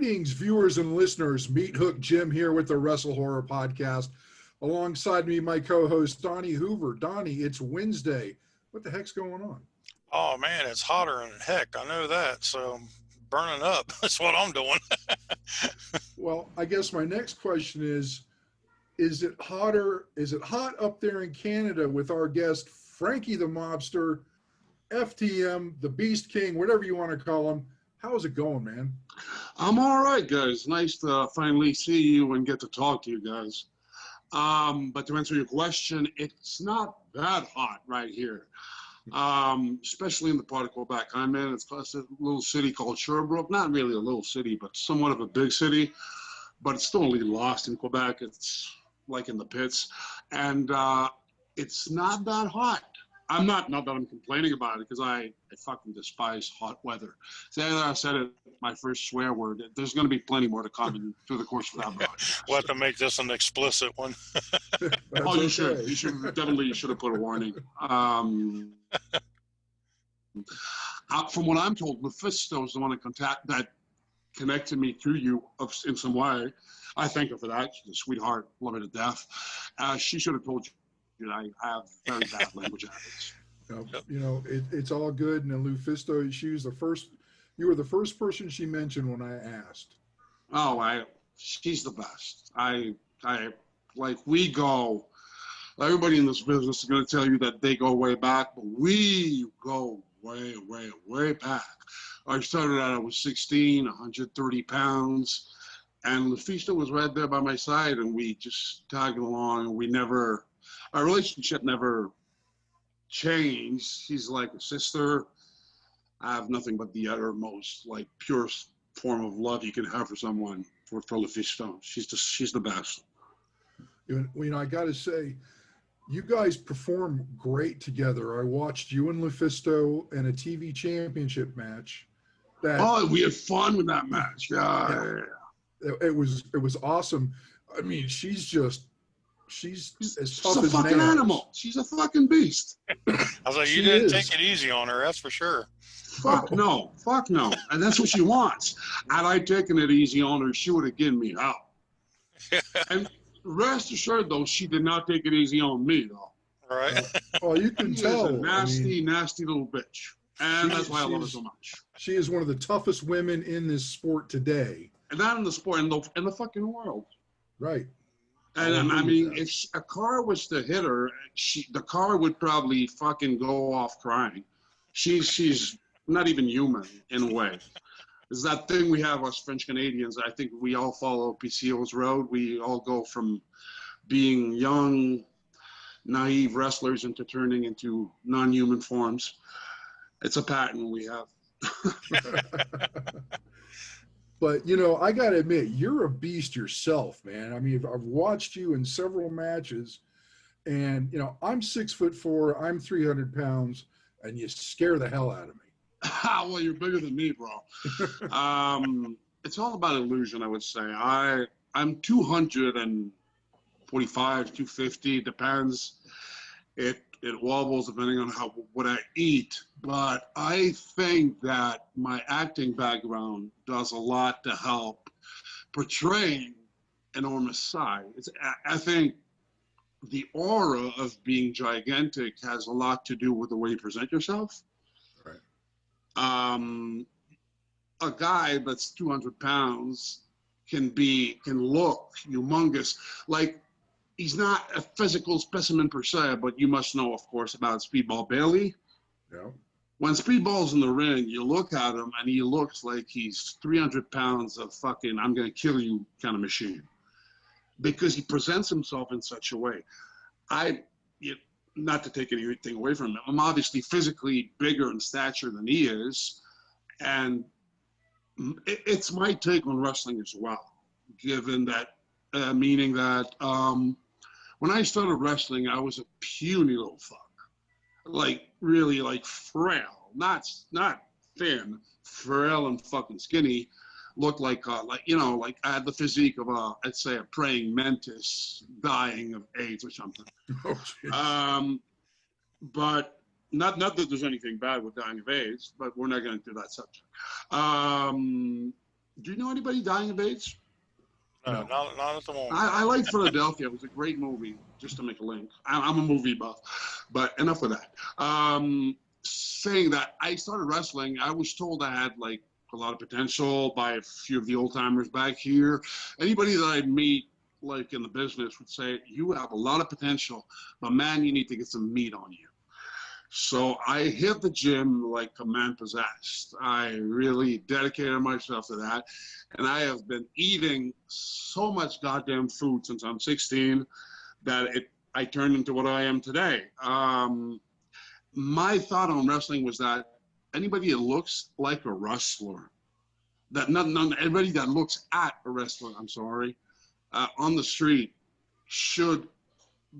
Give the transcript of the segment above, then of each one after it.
Greetings, viewers and listeners. Meathook Jim here with the WrestleHorror podcast. Alongside me, my co-host, Donnie Hoover. Donnie, it's Wednesday. What the heck's going on? Oh, man, it's hotter than heck. I know that. So I'm burning up. That's what I'm doing. Well, I guess my next question is it hotter? Is it hot up there in Canada with our guest, Franky the Mobster, FTM, the Beast King, whatever you want to call him? How's it going, man? I'm all right, guys. Nice to finally see you and get to talk to you guys. But to answer your question, it's not that hot right here, especially in the part of Quebec I'm in. It's a little city called Sherbrooke. Not really a little city, but somewhat of a big city. But it's totally lost in Quebec. It's like in the pits. And it's not that hot. Not that I'm complaining about it, because I fucking despise hot weather. So I said it, my first swear word. There's going to be plenty more to come through the course of that broadcast. We'll have to make this an explicit one. Oh, you should. You should definitely. You should have put a warning. From what I'm told, Mephisto is the one that connected me to you in some way. I thank her for that. She's a sweetheart, love her to death. She should have told you. I have very bad language habits. You know, it's all good. And Lufisto, you were the first person she mentioned when I asked. Oh, she's the best. Everybody in this business is going to tell you that they go way back, but we go way, way, way back. I started out, I was 16, 130 pounds, and Lufisto was right there by my side, and we just tagged along, and our relationship never changed. She's like a sister. I have nothing but the uttermost, like, purest form of love you can have for someone, for Lufisto. She's the best. You know, I got to say, you guys perform great together. I watched you and Lufisto in a TV championship match. We had fun with that match. Yeah. It was awesome. I mean, she's as tough as a fucking nails. Animal. She's a fucking beast. I was like, you didn't take it easy on her, that's for sure. Fuck no. And that's what she wants. Had I taken it easy on her, she would have given me hell. And rest assured, though, she did not take it easy on me, though. Right. Oh, you can tell. She's a nasty little bitch. And that's why I love her so much. She is one of the toughest women in this sport today. And not in the sport, in the fucking world. Right. And I mean, if a car was to hit her, the car would probably fucking go off crying. She's not even human in a way. It's that thing we have us French Canadians. I think we all follow PCO's road. We all go from being young, naive wrestlers into turning into non-human forms. It's a pattern we have. But, you know, I got to admit, you're a beast yourself, man. I mean, I've watched you in several matches, and, you know, I'm 6'4", I'm 300 pounds, and you scare the hell out of me. Well, you're bigger than me, bro. It's all about illusion, I would say. I'm 245, 250, depends. It wobbles depending on what I eat. But I think that my acting background does a lot to help portraying enormous size. I think the aura of being gigantic has a lot to do with the way you present yourself. Right. A guy that's 200 pounds can look humongous. Like, he's not a physical specimen per se, but you must know, of course, about Speedball Bailey. Yeah. When Speedball's in the ring, you look at him and he looks like he's 300 pounds of fucking I'm going to kill you kind of machine. Because he presents himself in such a way. Not to take anything away from him, I'm obviously physically bigger in stature than he is. And it's my take on wrestling as well, given that, meaning that when I started wrestling, I was a puny little fuck. Like, really, like, frail. Not thin, frail and fucking skinny. Looked like I had the physique of I'd say a praying mantis dying of AIDS or something. Oh, but not that there's anything bad with dying of AIDS, but we're not going to do that subject. Do you know anybody dying of AIDS? No, not at the moment. I like Philadelphia. It was a great movie, just to make a link. I'm a movie buff, but enough of that. Saying that, I started wrestling. I was told I had like a lot of potential by a few of the old timers back here. Anybody that I'd meet like in the business would say, you have a lot of potential, but man, you need to get some meat on you. So I hit the gym like a man possessed. I really dedicated myself to that. And I have been eating so much goddamn food since I'm 16 that I turned into what I am today. My thought on wrestling was that anybody that looks like a wrestler, that not everybody that looks at a wrestler, I'm sorry, on the street should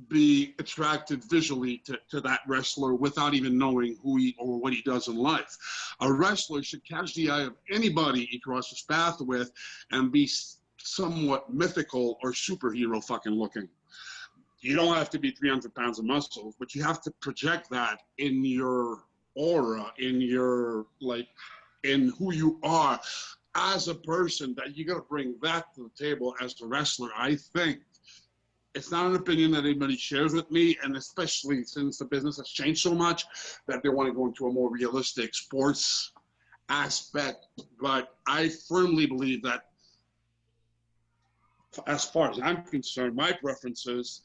be attracted visually to that wrestler without even knowing who he or what he does in life. A wrestler should catch the eye of anybody he crosses path with and be somewhat mythical or superhero fucking looking. You don't have to be 300 pounds of muscle, but you have to project that in your aura, in your, like, in who you are as a person, that you got to bring that to the table as a wrestler. I think it's not an opinion that anybody shares with me, and especially since the business has changed so much that they want to go into a more realistic sports aspect. But I firmly believe that, as far as I'm concerned, my preference is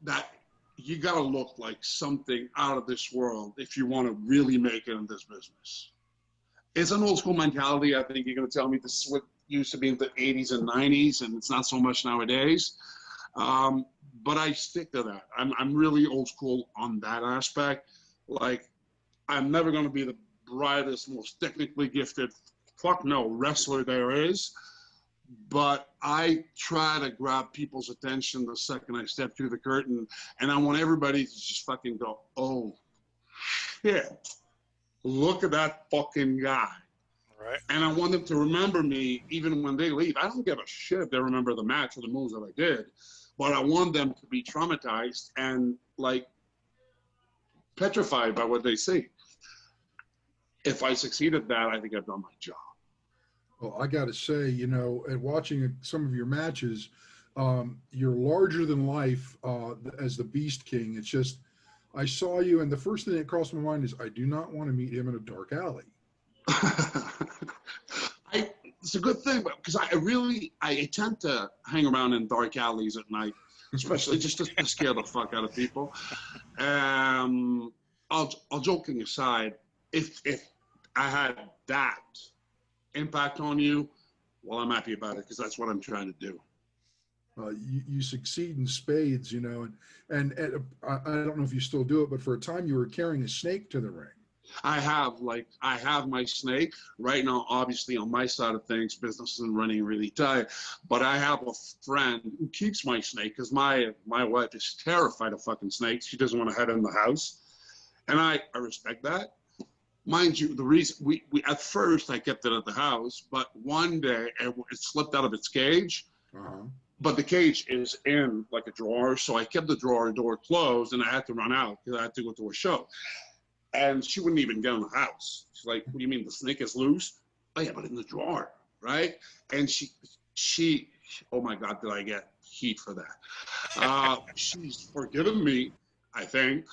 that you got to look like something out of this world if you want to really make it in this business. It's an old school mentality. I think you're going to tell me this is what used to be in the 80s and 90s, and it's not so much nowadays. But I stick to that. I'm really old school on that aspect. Like, I'm never going to be the brightest, most technically gifted, wrestler there is. But I try to grab people's attention the second I step through the curtain. And I want everybody to just fucking go, oh, shit, look at that fucking guy. Right. And I want them to remember me even when they leave. I don't give a shit if they remember the match or the moves that I did. But I want them to be traumatized and, like, petrified by what they see. If I succeed at that, I think I've done my job. Well, I got to say, you know, and watching some of your matches, you're larger than life as the Beast King. It's just, I saw you, and the first thing that crossed my mind is, I do not want to meet him in a dark alley. It's a good thing, because I tend to hang around in dark alleys at night, especially just to scare the fuck out of people. All joking aside, if I had that impact on you, well, I'm happy about it, because that's what I'm trying to do. You succeed in spades, you know, and I don't know if you still do it, but for a time you were carrying a snake to the ring. I have my snake right now. Obviously, on my side of things, business isn't running really tight, but I have a friend who keeps my snake, because my wife is terrified of fucking snakes. She doesn't want to head in the house, and I respect that. Mind you, the reason we at first I kept it at the house, but one day it slipped out of its cage. But the cage is in like a drawer, so I kept the drawer door closed, and I had to run out because I had to go to a show. And she wouldn't even get in the house. She's like, what do you mean, the snake is loose? Oh yeah, but in the drawer, right? And she oh my God, did I get heat for that. She's forgiven me, I think,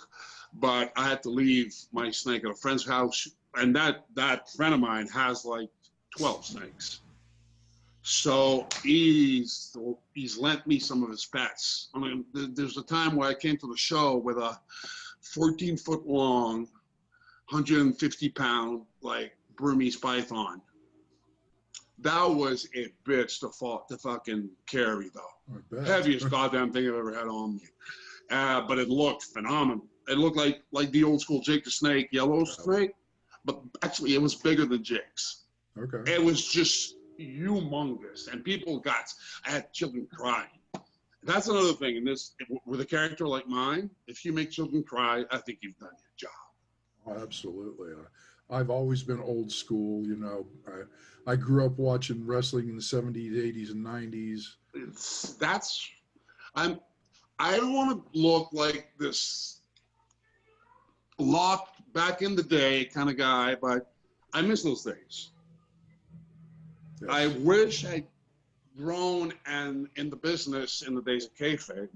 but I had to leave my snake at a friend's house, and that friend of mine has like 12 snakes. So he's lent me some of his pets. I mean, there's a time where I came to the show with a 14-foot long, 150-pound, like, Burmese python. That was a bitch to fucking carry, though. Heaviest goddamn thing I've ever had on me. But it looked phenomenal. It looked like the old school Jake the Snake, yellow snake, but actually it was bigger than Jake's. Okay. It was just humongous, and I had children crying. That's another thing in this, with a character like mine, if you make children cry, I think you've done your job. Oh, absolutely. I've always been old school, you know. I grew up watching wrestling in the 70s, 80s, and 90s. I don't want to look like this locked back in the day kind of guy, but I miss those days. Yes. I wish I'd grown and in the business in the days of kayfabe.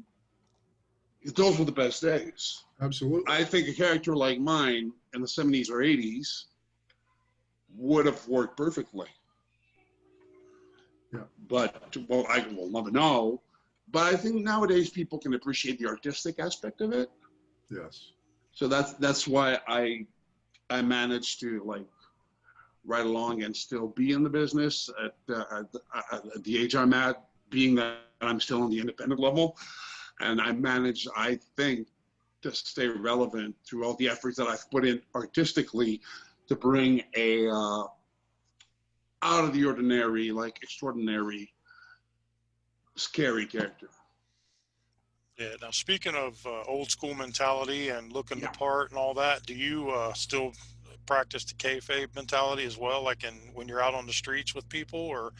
Those were the best days. Absolutely. I think a character like mine in the 70s or 80s would have worked perfectly. Yeah. But, well, I will never know. But I think nowadays people can appreciate the artistic aspect of it. Yes. So that's why I managed to like ride along and still be in the business at the age I'm at, being that I'm still on the independent level. And I managed, I think, to stay relevant through all the efforts that I've put in artistically to bring a out of the ordinary, like extraordinary, scary character. Yeah. Now, speaking of old school mentality and looking Yeah. the part and all that, do you still practice the kayfabe mentality as well, like when you're out on the streets with people, or?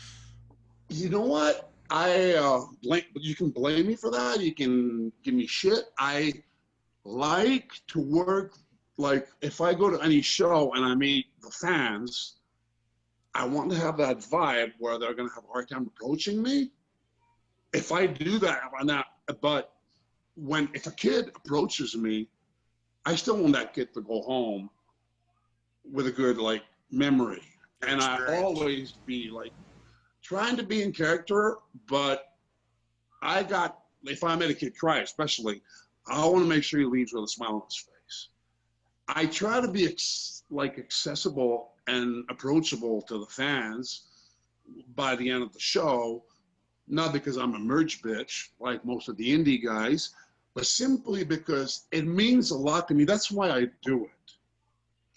You know what? You can blame me for that. You can give me shit. I like to work, like if I go to any show and I meet the fans, I want to have that vibe where they're going to have a hard time approaching me. If I do that, but if a kid approaches me, I still want that kid to go home with a good like memory. And I always be like trying to be in character, but if I made a kid cry, especially, I want to make sure he leaves with a smile on his face. I try to be accessible and approachable to the fans by the end of the show, not because I'm a merch bitch like most of the indie guys, but simply because it means a lot to me. That's why I do it.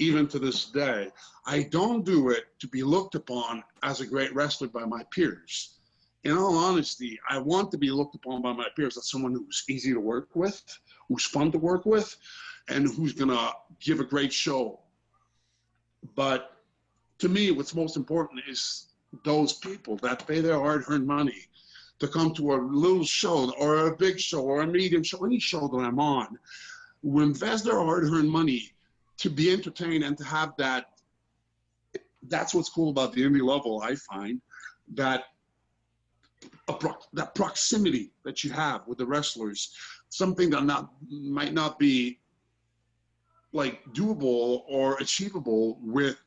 Even to this day, I don't do it to be looked upon as a great wrestler by my peers. In all honesty, I want to be looked upon by my peers as someone who's easy to work with, who's fun to work with, and who's gonna give a great show. But to me, what's most important is those people that pay their hard-earned money to come to a little show or a big show or a medium show, any show that I'm on, who invest their hard-earned money to be entertained and to have that. That's what's cool about the indie level, I find, that proximity that you have with the wrestlers, something that might not be like doable or achievable with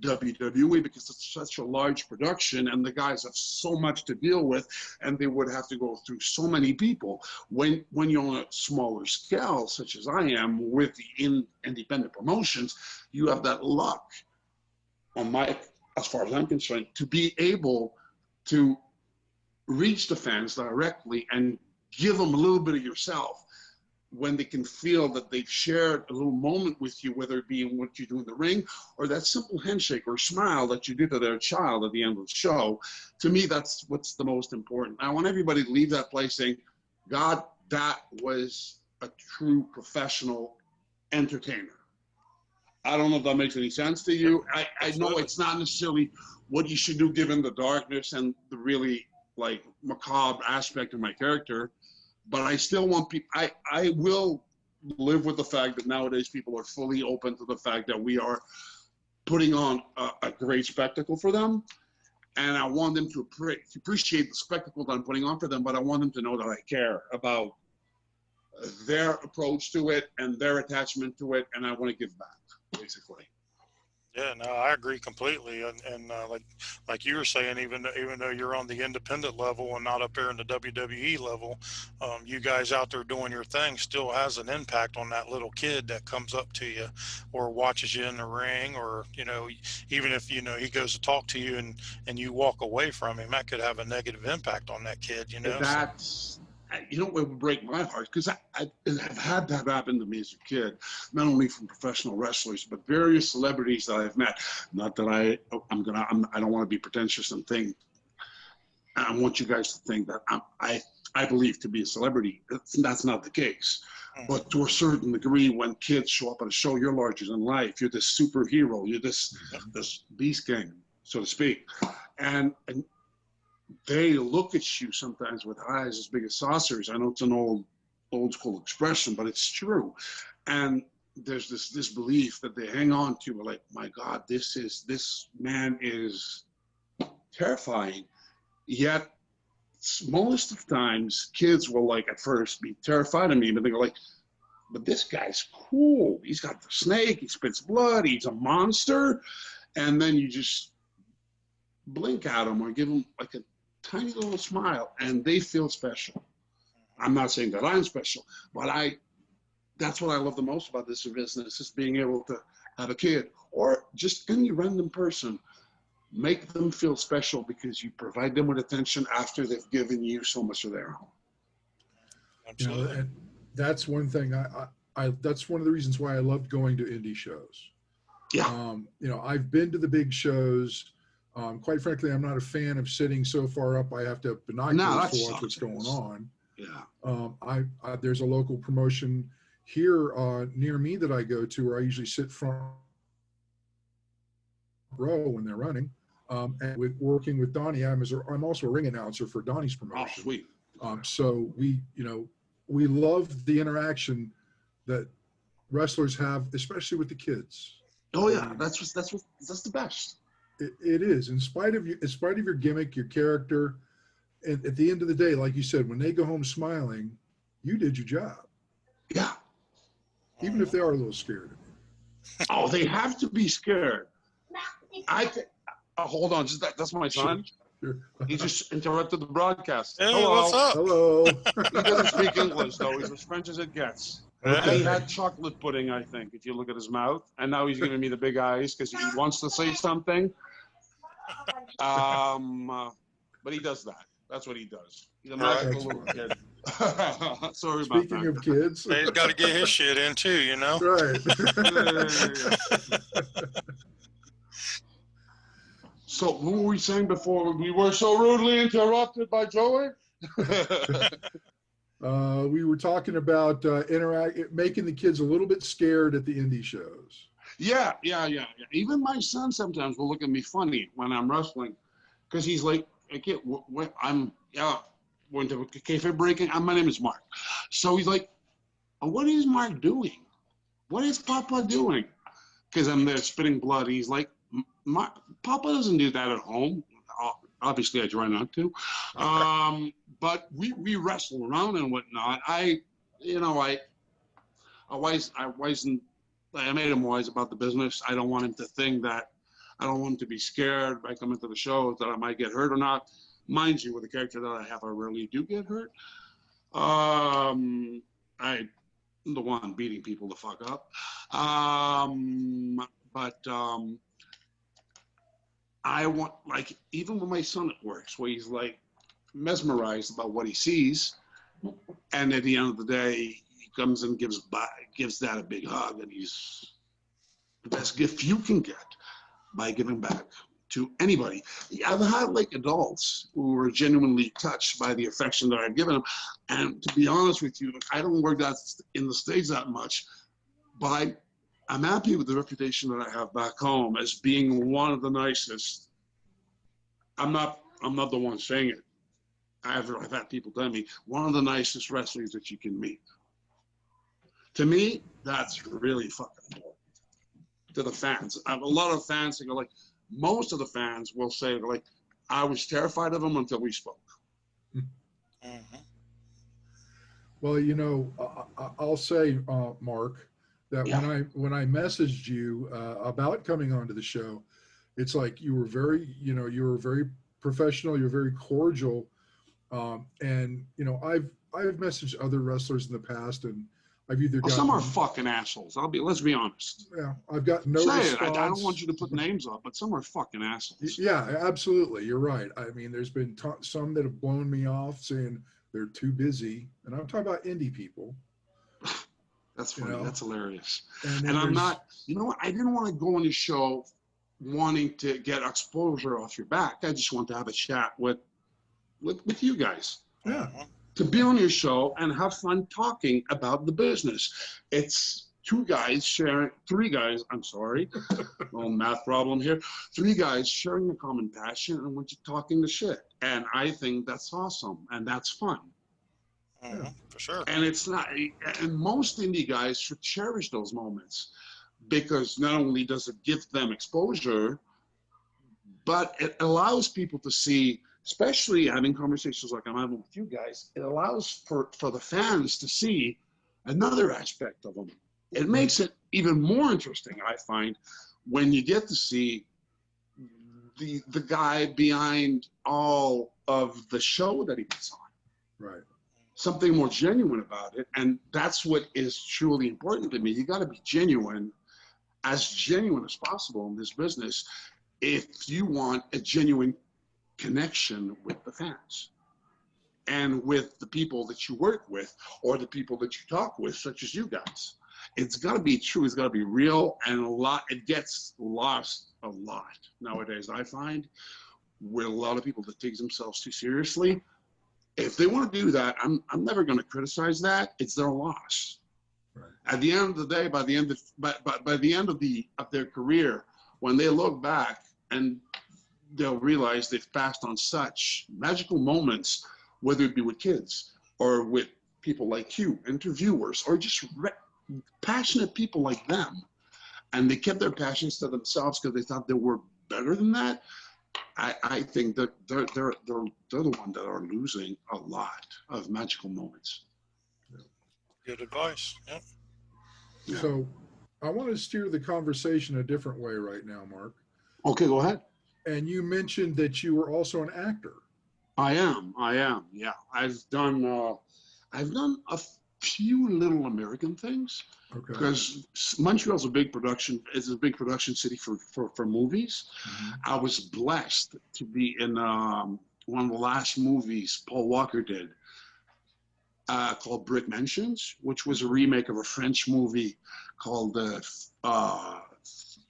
WWE because it's such a large production and the guys have so much to deal with and they would have to go through so many people. When you're on a smaller scale, such as I am with the independent promotions, you have that luck as far as I'm concerned, to be able to reach the fans directly and give them a little bit of yourself when they can feel that they've shared a little moment with you, whether it be in what you do in the ring or that simple handshake or smile that you did to their child at the end of the show. To me, that's what's the most important. I want everybody to leave that place saying, God, that was a true professional entertainer. I don't know if that makes any sense to you. I know it's not necessarily what you should do given the darkness and the really like macabre aspect of my character, but I still want people, I will live with the fact that nowadays people are fully open to the fact that we are putting on a great spectacle for them. And I want them to appreciate the spectacle that I'm putting on for them, but I want them to know that I care about their approach to it and their attachment to it, and I want to give back, basically. Yeah, no, I agree completely. And like you were saying, even though you're on the independent level and not up there in the WWE level, you guys out there doing your thing still has an impact on that little kid that comes up to you or watches you in the ring, or, you know, even if, you know, he goes to talk to you and you walk away from him, that could have a negative impact on that kid, you know? That's, you know, it would break my heart because I've had that happen to me as a kid, not only from professional wrestlers, but various celebrities that I've met. Not that I don't want to be pretentious and think, I want you guys to think that I believe to be a celebrity. That's not the case. But to a certain degree, when kids show up at a show, you're larger than life. You're this superhero. You're this Beast King, so to speak. And they look at you sometimes with eyes as big as saucers. I know it's an old school expression, but it's true. And there's this belief that they hang on to, like, my God, this man is terrifying. Yet most of the times, kids will like at first be terrified of me, but they go like, "But this guy's cool. He's got the snake. He spits blood. He's a monster." And then you just blink at them or give them like a tiny little smile, and they feel special. I'm not saying that I'm special, but that's what I love the most about this business, is being able to have a kid or just any random person, make them feel special because you provide them with attention after they've given you so much of their own. Absolutely. You know, and that's one thing that's one of the reasons why I loved going to indie shows. Yeah. You know, I've been to the big shows. Quite frankly, I'm not a fan of sitting so far up I have to have binoculars to watch what's going on. Yeah. There's a local promotion here near me that I go to where I usually sit front row when they're running. And working with Donnie, I'm also a ring announcer for Donnie's promotion. Oh, sweet. So we love the interaction that wrestlers have, especially with the kids. Oh yeah, that's the best. It is, in spite of your gimmick, your character, and at the end of the day, like you said, when they go home smiling, you did your job. Yeah. Even if they are a little scared of you. Oh, they have to be scared. Hold on, that's my son. Sure. He just interrupted the broadcast. Hey, Hello. what's up? Hello. He doesn't speak English though. He's as French as it gets. Okay. He had chocolate pudding, I think, if you look at his mouth, and now he's giving me the big eyes because he wants to say something. But he does that. That's what he does. He's a magical little kid. Sorry about that. Speaking of kids. He's got to get his shit in too, you know? Right. So what were we saying before we were so rudely interrupted by Joey? We were talking about making the kids a little bit scared at the indie shows. Yeah. Even my son sometimes will look at me funny when I'm wrestling, because he's like, went to kayfabe breaking. My name is Mark. So he's like, "What is Mark doing? What is Papa doing?" Because I'm there spitting blood. He's like, "Papa doesn't do that at home." Obviously, I try not to. But we wrestle around and whatnot. I made him wise about the business. I don't want him to think that. I don't want him to be scared by coming to the shows that I might get hurt or not. Mind you, with the character that I have, I rarely do get hurt. I'm the one beating people the fuck up. I want, like, even with my son it works, where he's like mesmerized about what he sees, and at the end of the day, he comes and gives dad a big hug, and he's the best gift you can get by giving back to anybody. I've had like adults who were genuinely touched by the affection that I've given them, and to be honest with you, I don't work that in the States that much, but I'm happy with the reputation that I have back home as being one of the nicest. I'm not the one saying it. I've had people tell me, one of the nicest wrestlers that you can meet. To me, that's really fucking important. To the fans, I have a lot of fans that go like, most of the fans will say like, "I was terrified of him until we spoke." Mm-hmm. Well, I'll say, Mark, that when I messaged you about coming onto the show, it's like you were very professional, you're very cordial, and I've messaged other wrestlers in the past, and I've either gotten, some are fucking assholes. Let's be honest. Yeah, I've got no Say response. it. I don't want you to put names up, but some are fucking assholes. Yeah, absolutely. You're right. I mean, there's been some that have blown me off saying they're too busy, and I'm talking about indie people. That's funny. That's hilarious. And I'm not. You know what? I didn't want to go on the show wanting to get exposure off your back. I just want to have a chat with you guys. Yeah. To be on your show and have fun talking about the business. It's three guys, I'm sorry, little math problem here. 3 guys sharing a common passion and we're just talking the shit. And I think that's awesome and that's fun. Mm-hmm. For sure. And it's not, and most indie guys should cherish those moments, because not only does it give them exposure, but it allows people to see, especially having conversations like I'm having with you guys, it allows for the fans to see another aspect of them. It makes it even more interesting, I find, when you get to see the guy behind all of the show that he puts on. Right. Something more genuine about it. And that's what is truly important to me. You got to be genuine as possible in this business if you want a genuine connection with the fans and with the people that you work with or the people that you talk with, such as you guys. It's got to be true. It's got to be real, and it gets lost a lot nowadays, I find, with a lot of people that take themselves too seriously. If they want to do that, I'm never going to criticize that. It's their loss. Right. At the end of the day, by the end of their career, when they look back, and they'll realize they've passed on such magical moments, whether it be with kids or with people like you, interviewers, or just passionate people like them, and they kept their passions to themselves because they thought they were better than that. I think that they're the one that are losing a lot of magical moments. Good advice. Yep. Yeah. So I want to steer the conversation a different way right now, Mark. Okay, go ahead. And you mentioned that you were also an actor. I am. Yeah, I've done a few little American things. Okay. Because Montreal's a big production. It's a big production city for movies. Mm-hmm. I was blessed to be in one of the last movies Paul Walker did, called Brick Mansions, which was a remake of a French movie called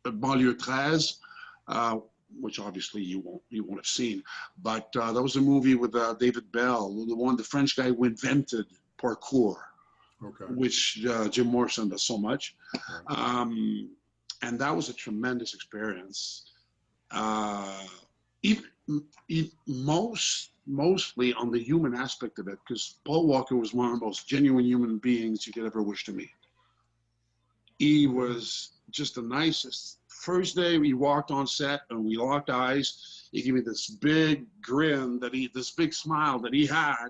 Banlieue 13, which obviously you won't have seen. But that was a movie with David Bell, the French guy who invented parkour. Okay. Which Jim Morrison does so much. And that was a tremendous experience. Mostly on the human aspect of it, because Paul Walker was one of the most genuine human beings you could ever wish to meet. He was just the nicest. First day we walked on set and we locked eyes, he gave me this big grin, this big smile that he had,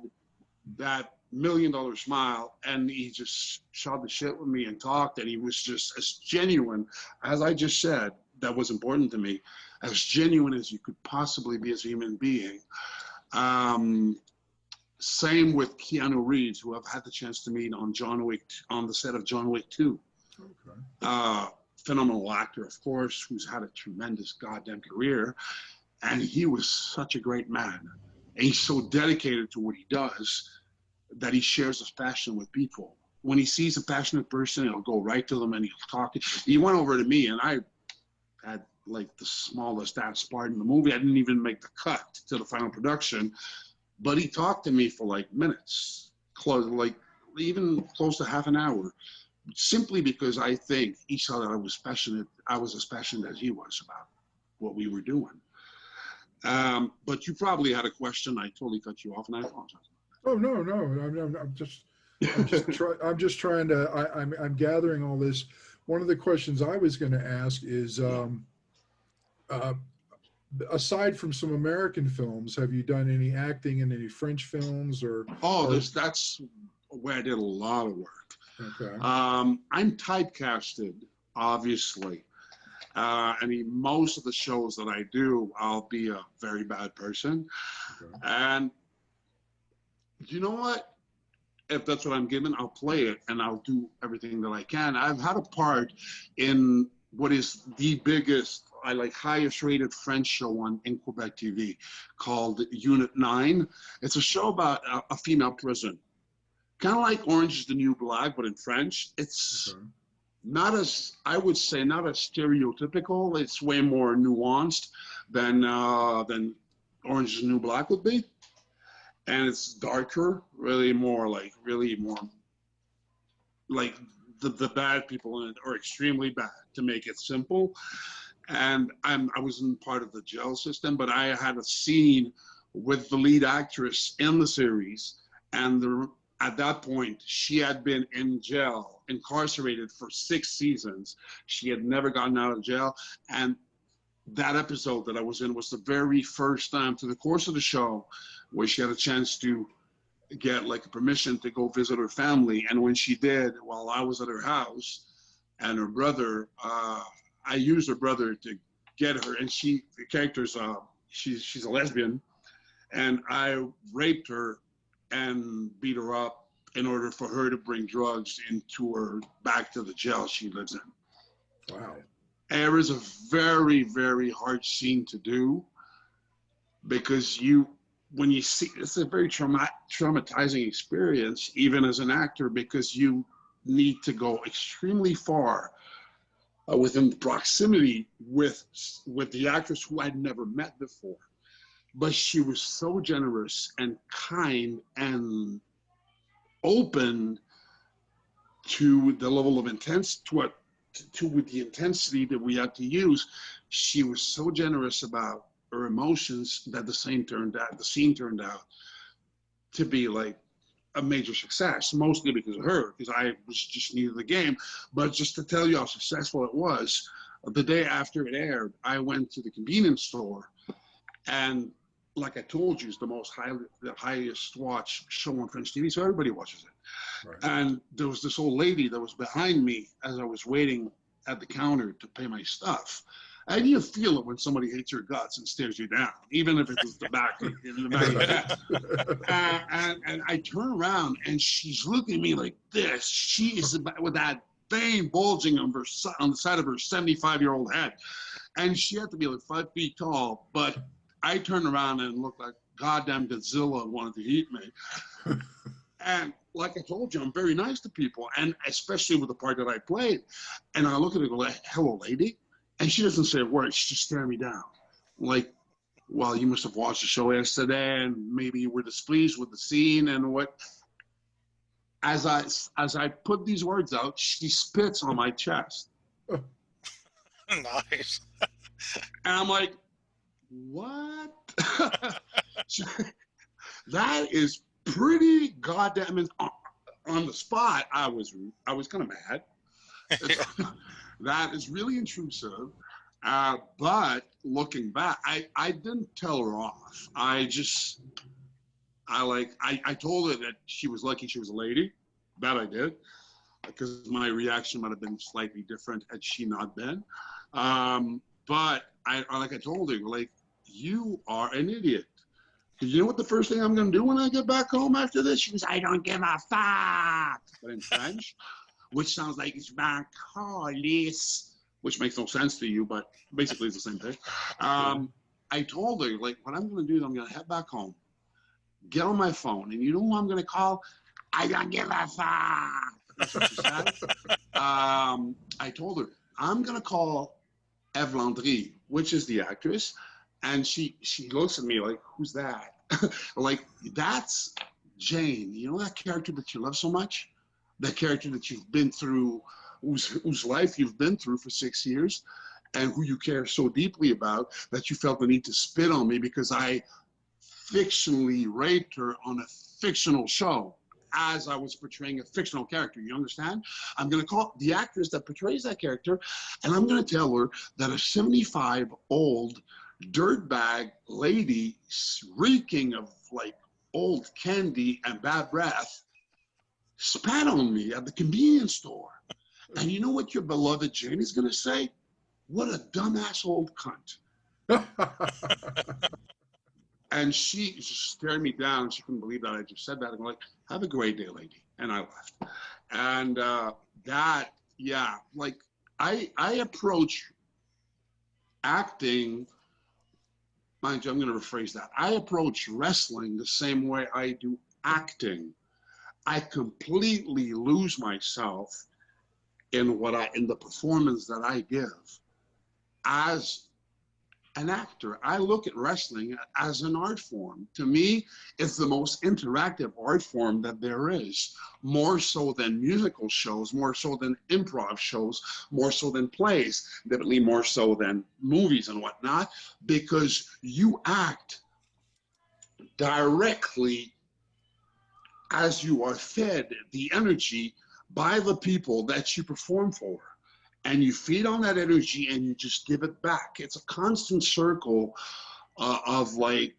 that $1 million smile, and he just shot the shit with me and talked, and he was just as genuine, as I just said, that was important to me, as genuine as you could possibly be as a human being. Same with Keanu Reeves, who I've had the chance to meet on the set of John Wick 2. Okay. Phenomenal actor, of course, who's had a tremendous goddamn career, and he was such a great man, and he's so dedicated to what he does that he shares his passion with people. When he sees a passionate person, he'll go right to them and he'll talk. He went over to me, and I had like the smallest ass part in the movie. I didn't even make the cut to the final production, but he talked to me for like minutes, even close to half an hour, simply because I think he saw that I was passionate. I was as passionate as he was about what we were doing. But you probably had a question. I totally cut you off, and I apologize. Oh no! I'm just trying to. I'm gathering all this. One of the questions I was going to ask is, aside from some American films, have you done any acting in any French films or? Oh, that's where I did a lot of work. Okay. I'm typecasted, obviously. Most of the shows that I do, I'll be a very bad person, okay. And you know what? If that's what I'm given, I'll play it and I'll do everything that I can. I've had a part in what is the biggest, highest rated French show in Quebec TV called Unit 9. It's a show about a female prison. Kind of like Orange is the New Black, but in French. It's not as, I would say, not as stereotypical. It's way more nuanced than Orange is the New Black would be. And it's darker, really more like the bad people in it are extremely bad, to make it simple. And I wasn't part of the jail system, but I had a scene with the lead actress in the series, and at that point, she had been in jail, incarcerated for 6 seasons. She had never gotten out of jail, and that episode that I was in was the very first time through the course of the show where she had a chance to get like a permission to go visit her family. And when she did, while I was at her house, and her brother, I used her brother to get her, and the character's, she's a lesbian, and I raped her and beat her up in order for her to bring drugs into her back to the jail she lives in. Wow. And it was a very, very hard scene to do because when you see, it's a very traumatizing experience, even as an actor, because you need to go extremely far within proximity with the actress who I'd never met before. But she was so generous and kind and open to the level of with the intensity that we had to use. She was so generous about her emotions that the scene turned out to be like a major success, mostly because of her, because I was just new to the game. But just to tell you how successful it was, the day after it aired, I went to the convenience store, and like I told you, it's the highest watched show on French TV, so everybody watches it. Right. And there was this old lady that was behind me as I was waiting at the counter to pay my stuff. And you feel it when somebody hates your guts and stares you down, even if it's the back of the head. And I turn around and she's looking at me like this. She is with that vein bulging on the side of her 75-year-old head. And she had to be like 5 feet tall, but I turned around and looked like goddamn Godzilla wanted to eat me. And like I told you, I'm very nice to people, and especially with the part that I played. And I look at her and go, hello, lady. And she doesn't say a word. She just stares me down. Like, well, you must have watched the show yesterday, and maybe you were displeased with the scene and what. As I put these words out, she spits on my chest. Nice. And I'm like, what? That is pretty goddamn. I mean, on the spot, I was kind of mad. That is really intrusive. But looking back, I didn't tell her off. I told her that she was lucky she was a lady. That I did, because my reaction might have been slightly different had she not been. But I told her, like, you are an idiot. Because you know what the first thing I'm going to do when I get back home after this? She goes, I don't give a fuck. But in French, which sounds like it's Macaulay, which makes no sense to you, but basically it's the same thing. I told her, like, what I'm going to do is I'm going to head back home, get on my phone, and you know who I'm going to call? I don't give a fuck. That's what she said. I told her, I'm going to call Eve Landry, which is the actress. And she looks at me like, who's that? Like, that's Jane. You know that character that you love so much? That character that you've been through, whose life you've been through for 6 years, and who you care so deeply about that you felt the need to spit on me because I fictionally raped her on a fictional show as I was portraying a fictional character. You understand? I'm going to call the actress that portrays that character, and I'm going to tell her that a 75-old dirtbag lady reeking of like old candy and bad breath spat on me at the convenience store. And you know what your beloved Jane is going to say? What a dumbass old cunt. And she just stared me down. She couldn't believe that I just said that. I'm like, have a great day, lady. And I left. And like I approach acting, mind you, I'm going to rephrase that. I approach wrestling the same way I do acting. I completely lose myself in the performance that I give. As an actor, I look at wrestling as an art form. To me, it's the most interactive art form that there is, more so than musical shows, more so than improv shows, more so than plays, definitely more so than movies and whatnot, because you act directly as you are fed the energy by the people that you perform for. and you feed on that energy and you just give it back. It's a constant circle of like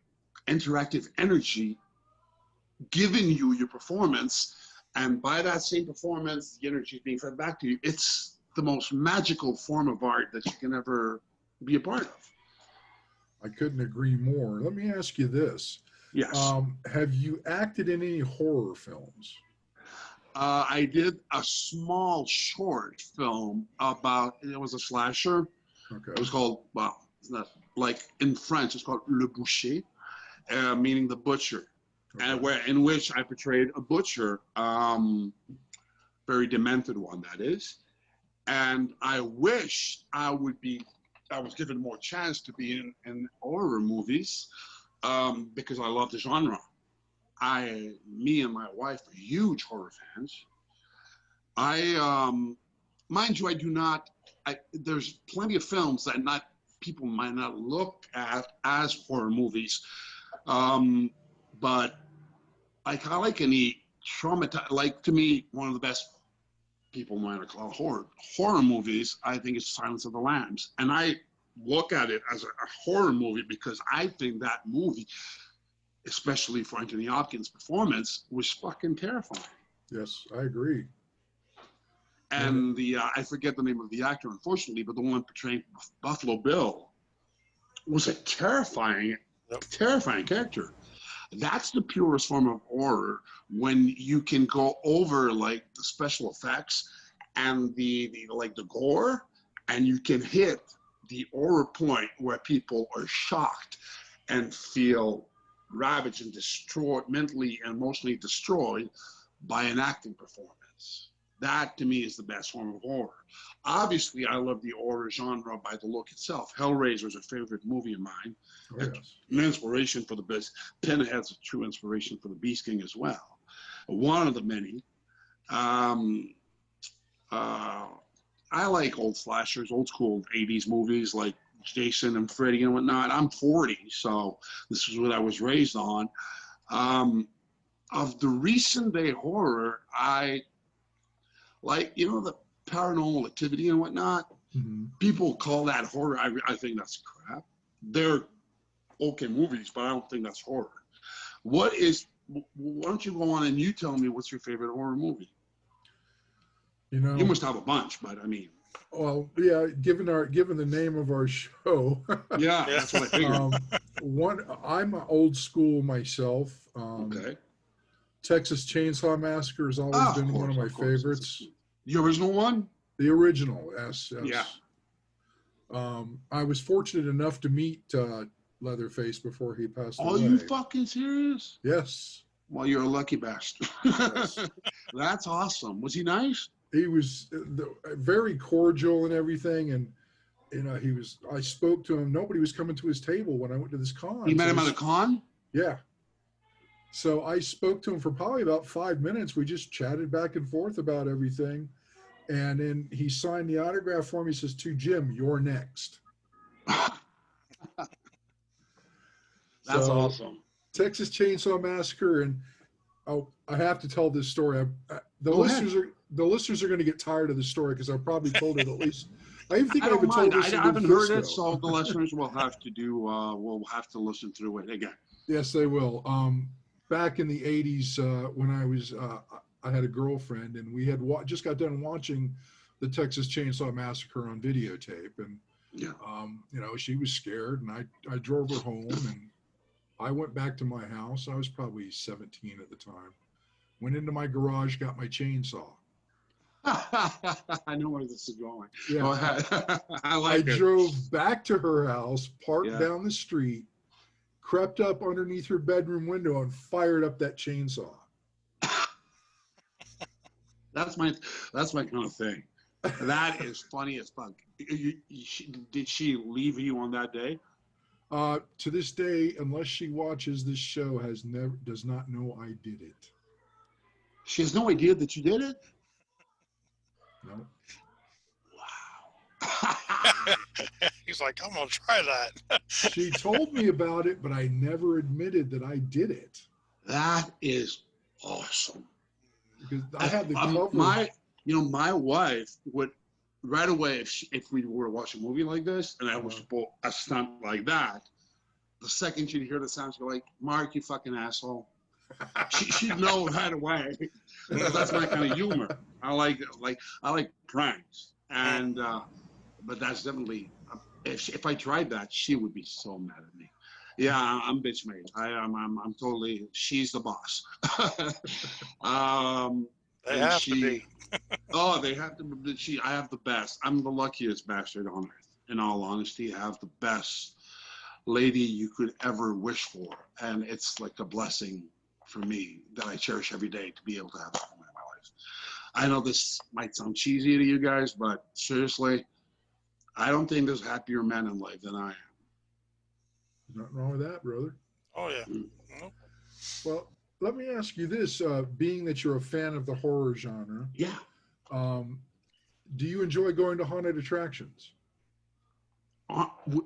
interactive energy giving you your performance, and by that same performance, the energy is being fed back to you. It's the most magical form of art that you can ever be a part of. I couldn't agree more. Let me ask you this. Yes. Have you acted in any horror films? I did a small short film about, it was a slasher. Okay. It was called, well, it's not, like in French, it's called Le Boucher, meaning the butcher. Okay. And in which I portrayed a butcher, very demented one, that is. And I wish I was given more chance to be in horror movies, because I love the genre. Me and my wife are huge horror fans. Mind you, I do not, there's plenty of films that people might not look at as horror movies. But I like any like, to me, one of the best people might call horror movies, I think, is Silence of the Lambs. And I look at it as a horror movie because I think that movie, especially for Anthony Hopkins' performance, was fucking terrifying. Yes, I agree. And I forget the name of the actor, unfortunately, but the one portraying Buffalo Bill was a terrifying character. That's the purest form of horror, when you can go over like the special effects and the gore, and you can hit the horror point where people are shocked and feel ravaged and destroyed, mentally and emotionally destroyed by an acting performance. That, to me, is the best form of horror. Obviously, I love the horror genre by the look itself. Hellraiser is a favorite movie of mine. Oh, yes. An inspiration for the Beast. Pinhead's a true inspiration for the Beast King as well. One of the many. I like old slashers, old school 80s movies like Jason and Freddy and whatnot. I'm 40, so this is what I was raised on. Of the recent day horror, I like, the Paranormal Activity and whatnot. Mm-hmm. People call that horror. I think that's crap. They're okay movies, but I don't think that's horror. Why don't you go on and you tell me what's your favorite horror movie? You must have a bunch, but I mean. Well, yeah, given the name of our show. Yeah, that's what I figured. I'm old school myself. Okay. Texas Chainsaw Massacre has always been one of my favorites. The original one? The original, yes. Yeah. I was fortunate enough to meet Leatherface before he passed away. Are you fucking serious? Yes. Well, you're a lucky bastard. Yes. That's awesome. Was he nice? He was very cordial and everything, and I spoke to him. Nobody was coming to his table when I went to this con. You met him at a con? Yeah. So I spoke to him for probably about 5 minutes. We just chatted back and forth about everything. And then he signed the autograph for me. He says, "To Jim, you're next." That's awesome. Texas Chainsaw Massacre. And I have to tell this story. The listeners are going to get tired of the story because I've probably told it at least. I even think I haven't told this. I haven't heard it, so the listeners will have to listen through it again. Yes, they will. Back in the 80s, when I had a girlfriend, and we had just got done watching the Texas Chainsaw Massacre on videotape, and she was scared, and I drove her home, and I went back to my house. I was probably 17 at the time. Went into my garage, got my chainsaw. I know where this is going. Yeah. Go ahead. I drove back to her house, parked down the street, crept up underneath her bedroom window, and fired up that chainsaw. That's my kind of thing. That is funny as fuck. Did she leave you on that day? To this day, unless she watches this show, does not know I did it. She has no idea that you did it? No. Wow. He's like, I'm going to try that. She told me about it, but I never admitted that I did it. That is awesome. Because I had the cover. My wife would right away, if we were to watch a movie like this and I was to pull a stunt like that, the second she'd hear the sound, she'd be like, Mark, you fucking asshole. She'd know right away. That's my kind of humor. I like pranks, and but that's definitely if I tried that, she would be so mad at me. Yeah, I'm bitch made. I'm totally. She's the boss. They have to be. Oh, they have to. I have the best. I'm the luckiest bastard on earth. In all honesty, I have the best lady you could ever wish for, and it's like a blessing for me that I cherish every day to be able to have that in my life. I know this might sound cheesy to you guys, but seriously, I don't think there's happier men in life than I am. Nothing wrong with that, brother. Oh yeah. Mm. Well, let me ask you this: being that you're a fan of the horror genre, Yeah. do you enjoy going to haunted attractions?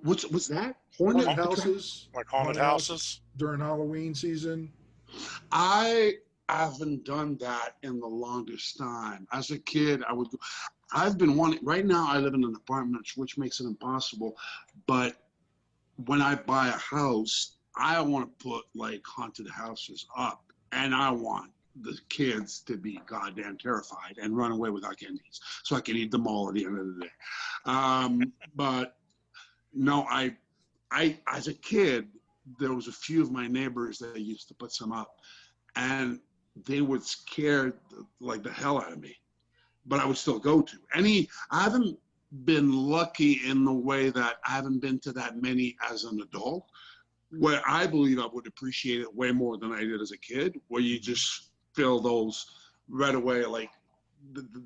What's that? Haunted houses? Like haunted houses? During Halloween season? I haven't done that in the longest time. As a kid, I would go. I've been wanting. Right now, I live in an apartment, which makes it impossible. But when I buy a house, I want to put like haunted houses up, and I want the kids to be goddamn terrified and run away without candies, so I can eat them all at the end of the day. But no, I as a kid, there was a few of my neighbors that used to put some up, and they would scare like the hell out of me. But I would still go to I haven't been lucky in the way that I haven't been to that many as an adult, where I believe I would appreciate it way more than I did as a kid, where you just feel those right away, like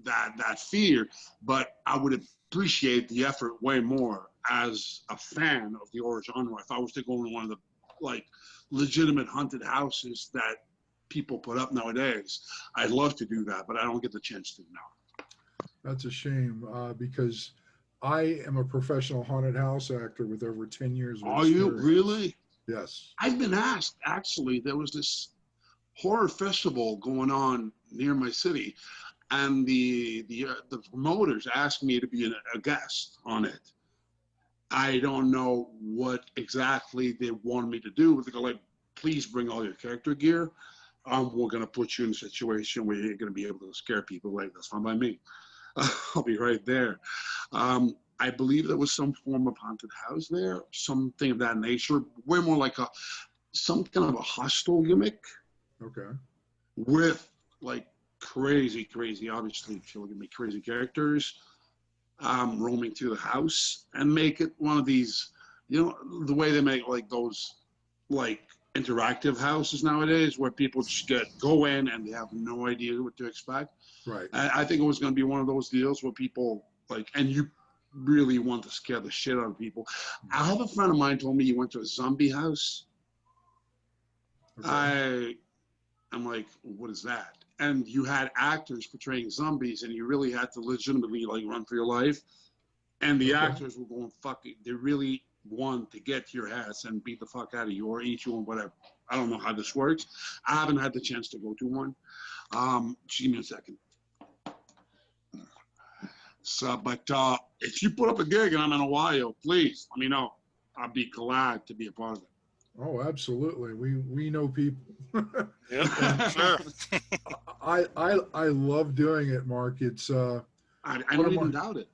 that fear. But I would appreciate the effort way more as a fan of the horror genre. If I was to go in one of the like legitimate haunted houses that people put up nowadays, I'd love to do that, but I don't get the chance to now. That's a shame because I am a professional haunted house actor with over 10 years of Are experience. you really? Yes. I've been asked, actually, there was this horror festival going on near my city, and the promoters asked me to be a guest on it. I don't know what exactly they wanted me to do. They're like, please bring all your character gear. We're going to put you in a situation where you're going to be able to scare people. Like, that's fine by me. I'll be right there. I believe there was some form of haunted house there, something of that nature, way more like some kind of a hostel gimmick. Okay. With like crazy, obviously, if you look at me, crazy characters roaming through the house, and make it one of these, the way they make like those like interactive houses nowadays, where people just go in and they have no idea what to expect. Right. I think it was going to be one of those deals where people like, and you really want to scare the shit out of people. I have a friend of mine told me he went to a zombie house. Okay. I'm like, what is that? And you had actors portraying zombies, and you really had to legitimately like run for your life. And the actors were going fucking. They really want to get to your ass and beat the fuck out of you or eat you or whatever. I don't know how this works. I haven't had the chance to go to one. Just give me a second. So, but if you put up a gig and I'm in Ohio, please let me know. I'd be glad to be a part of it. Oh, absolutely. We know people. Yeah, sure. I love doing it, Mark. It's I don't even doubt it.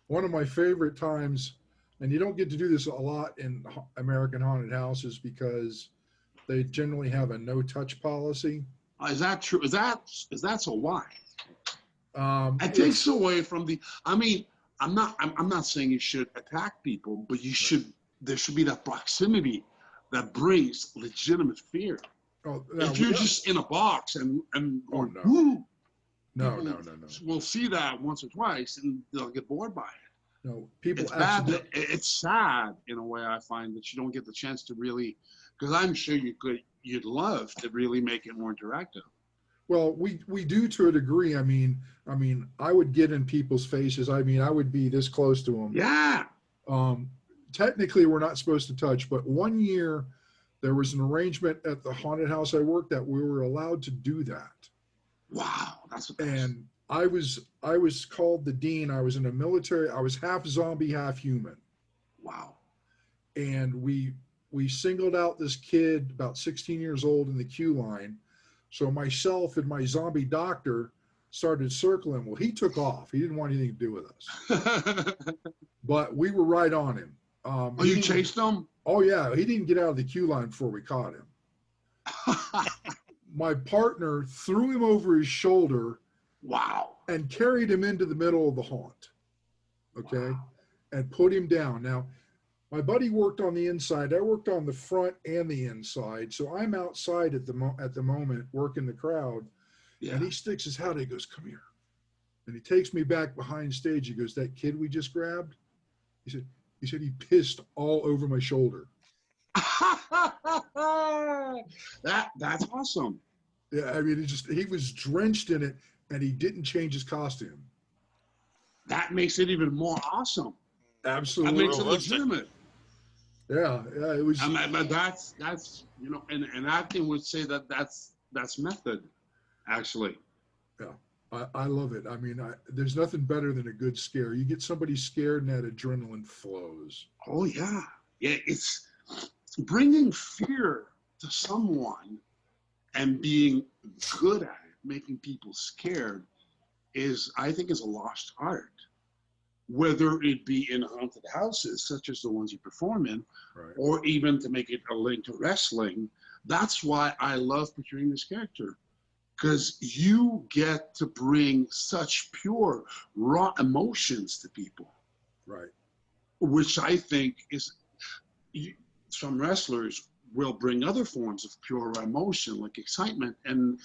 One of my favorite times, and you don't get to do this a lot in American haunted houses because they generally have a no-touch policy. Is that true? Is that so? Why? It takes away from the. I mean, I'm not saying you should attack people, but you should. There should be that proximity that brings legitimate fear. Oh, if you're just in a box and oh, no. No. We'll see that once or twice and they'll get bored by it. No, people. It's bad. It's sad in a way. I find that you don't get the chance to really, because I'm sure you'd love to really make it more interactive. Well, we do to a degree. I mean, I would get in people's faces. I mean, I would be this close to them. Yeah. Technically, we're not supposed to touch, but one year there was an arrangement at the haunted house I worked at. We were allowed to do that. Wow, that's the best. And I was called the dean. I was in a military. I was half zombie, half human. Wow. And we singled out this kid about 16 years old in the queue line. So myself and my zombie doctor started circling. Well, he took off. He didn't want anything to do with us. But we were right on him. Oh, you chased him? Oh, yeah. He didn't get out of the queue line before we caught him. My partner threw him over his shoulder. Wow. And carried him into the middle of the haunt. Okay. Wow. And put him down. Now, my buddy worked on the inside. I worked on the front and the inside. So I'm outside at the moment working the crowd. Yeah. And he sticks his head out. He goes, "Come here." And he takes me back behind stage. He goes, "That kid we just grabbed?" He said he pissed all over my shoulder. That's awesome. Yeah, I mean, he was drenched in it, and he didn't change his costume. That makes it even more awesome. Absolutely. That makes it legitimate. Yeah, it was. But that's you know, and acting would say that's method, actually. Yeah, I love it. I mean, there's nothing better than a good scare. You get somebody scared, and that adrenaline flows. Oh yeah, yeah. It's bringing fear to someone and being good at it, making people scared, I think is a lost art. Whether it be in haunted houses, such as the ones you perform in, right, or even to make it a link to wrestling. That's why I love portraying this character, because you get to bring such pure, raw emotions to people. Right. Which I think is, some wrestlers will bring other forms of pure emotion, like excitement and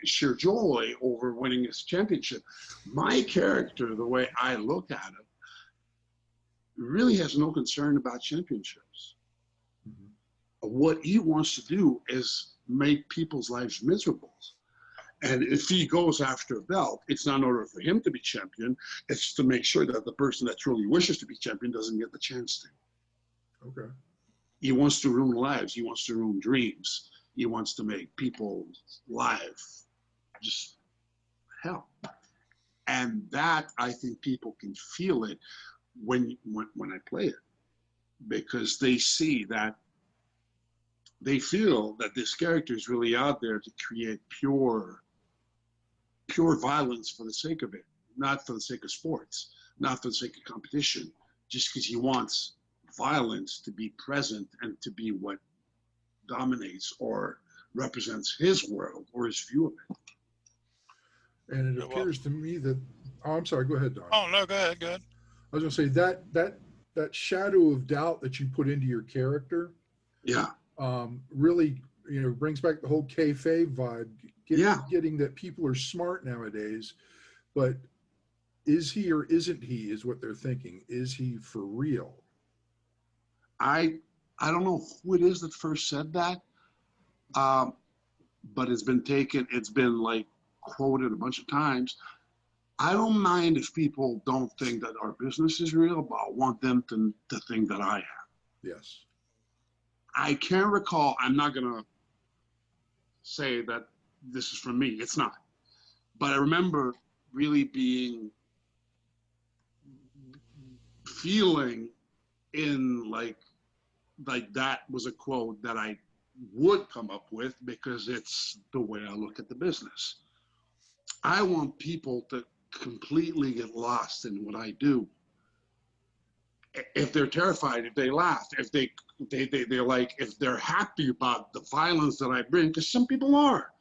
sheer joy over winning his championship. My character, the way I look at it, really has no concern about championships. Mm-hmm. What he wants to do is make people's lives miserable. And if he goes after a belt, it's not in order for him to be champion, it's to make sure that the person that truly wishes to be champion doesn't get the chance to. Okay. He wants to ruin lives. He wants to ruin dreams. He wants to make people's life just hell. And that, I think people can feel it when I play it, because they see that, they feel that this character is really out there to create pure violence for the sake of it, not for the sake of sports, not for the sake of competition, just because he wants violence to be present and to be what dominates or represents his world or his view of it. And it appears to me that, oh, I'm sorry, go ahead, Don. Oh, no, go ahead. I was going to say that shadow of doubt that you put into your character, Yeah. Really, brings back the whole kayfabe vibe. Getting that people are smart nowadays, but is he or isn't he is what they're thinking. Is he for real? I don't know who it is that first said that, but it's been like quoted a bunch of times. I don't mind if people don't think that our business is real, but I want them to think that I am. Yes. I can't recall, I'm not going to say that this is from me, it's not. But I remember really feeling in like that was a quote that I would come up with because it's the way I look at the business. I want people to completely get lost in what I do. If they're terrified, if they laugh, if they're like, if they're happy about the violence that I bring, because some people are.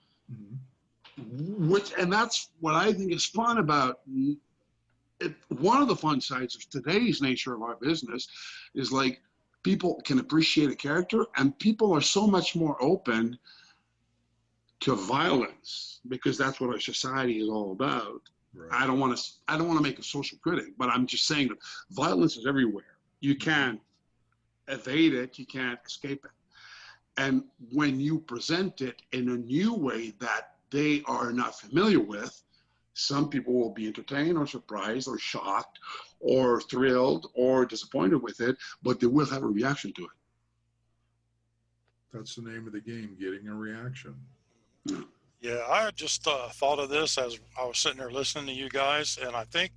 Mm-hmm. And that's what I think is fun about it. One of the fun sides of today's nature of our business is like, people can appreciate a character, and people are so much more open to violence because that's what our society is all about. Right. I don't want to make a social critic, but I'm just saying that violence is everywhere. You can't evade it. You can't escape it. And when you present it in a new way that they are not familiar with, some people will be entertained or surprised or shocked or thrilled or disappointed with it, but they will have a reaction to it. That's the name of the game, getting a reaction. Yeah. Yeah, I just thought of this as I was sitting there listening to you guys, and I think,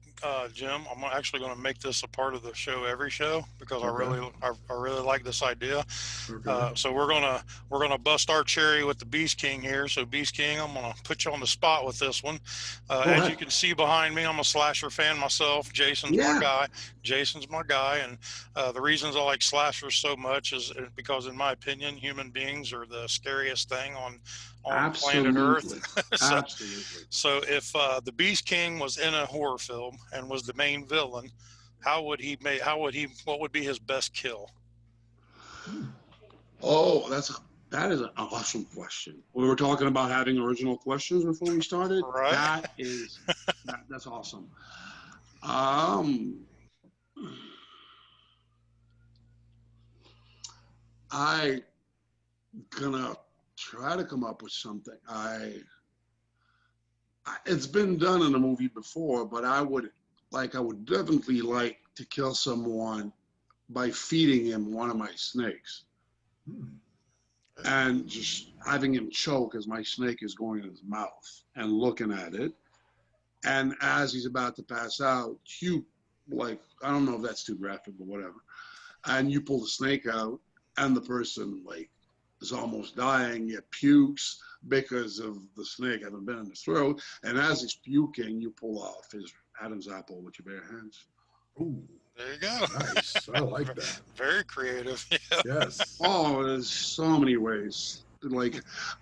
Jim, I'm actually going to make this a part of the show every show because Okay. I really like this idea. Okay. So we're gonna bust our cherry with the Beast King here. So Beast King, I'm gonna put you on the spot with this one. Go As you ahead. can see behind me, I'm a slasher fan myself. Jason's my Yeah, guy. Jason's my guy, and the reasons I like slashers so much is because, in my opinion, human beings are the scariest thing on planet Earth. absolutely. so Absolutely. so if the Beast King was in a horror film and was the main villain, how would he make? How would he? What would be his best kill? Oh, that is an awesome question. We were talking about having original questions before we started. Right? That's awesome. Um, I gonna try to come up with something. It's been done in a movie before, but I would definitely like to kill someone by feeding him one of my snakes and just having him choke as my snake is going in his mouth and looking at it. And as he's about to pass out, I don't know if that's too graphic or whatever, and you pull the snake out and the person is almost dying, yet pukes because of the snake having been in his throat. And as he's puking, you pull off his Adam's apple with your bare hands. Ooh, There you go. nice. I like that. Very creative. Yeah. Yes. Oh, there's so many ways.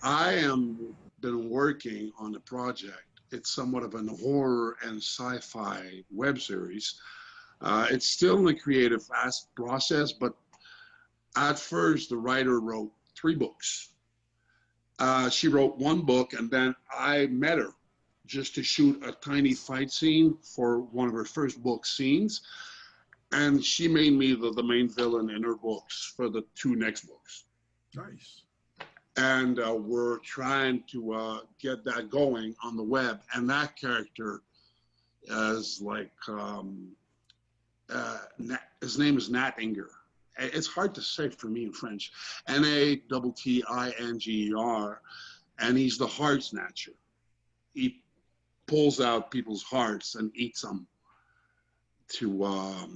I am been working on a project. It's somewhat of an horror and sci-fi web series. It's still in the creative fast process, but at first the writer wrote 3 books. She wrote 1 book, and then I met her just to shoot a tiny fight scene for one of her first book scenes. And she made me the main villain in her books for the 2 next books. Nice. And we're trying to get that going on the web. And that character is his name is Nat Inger. It's hard to say for me in French. Nattinger, and he's the heart snatcher. He pulls out people's hearts and eats them to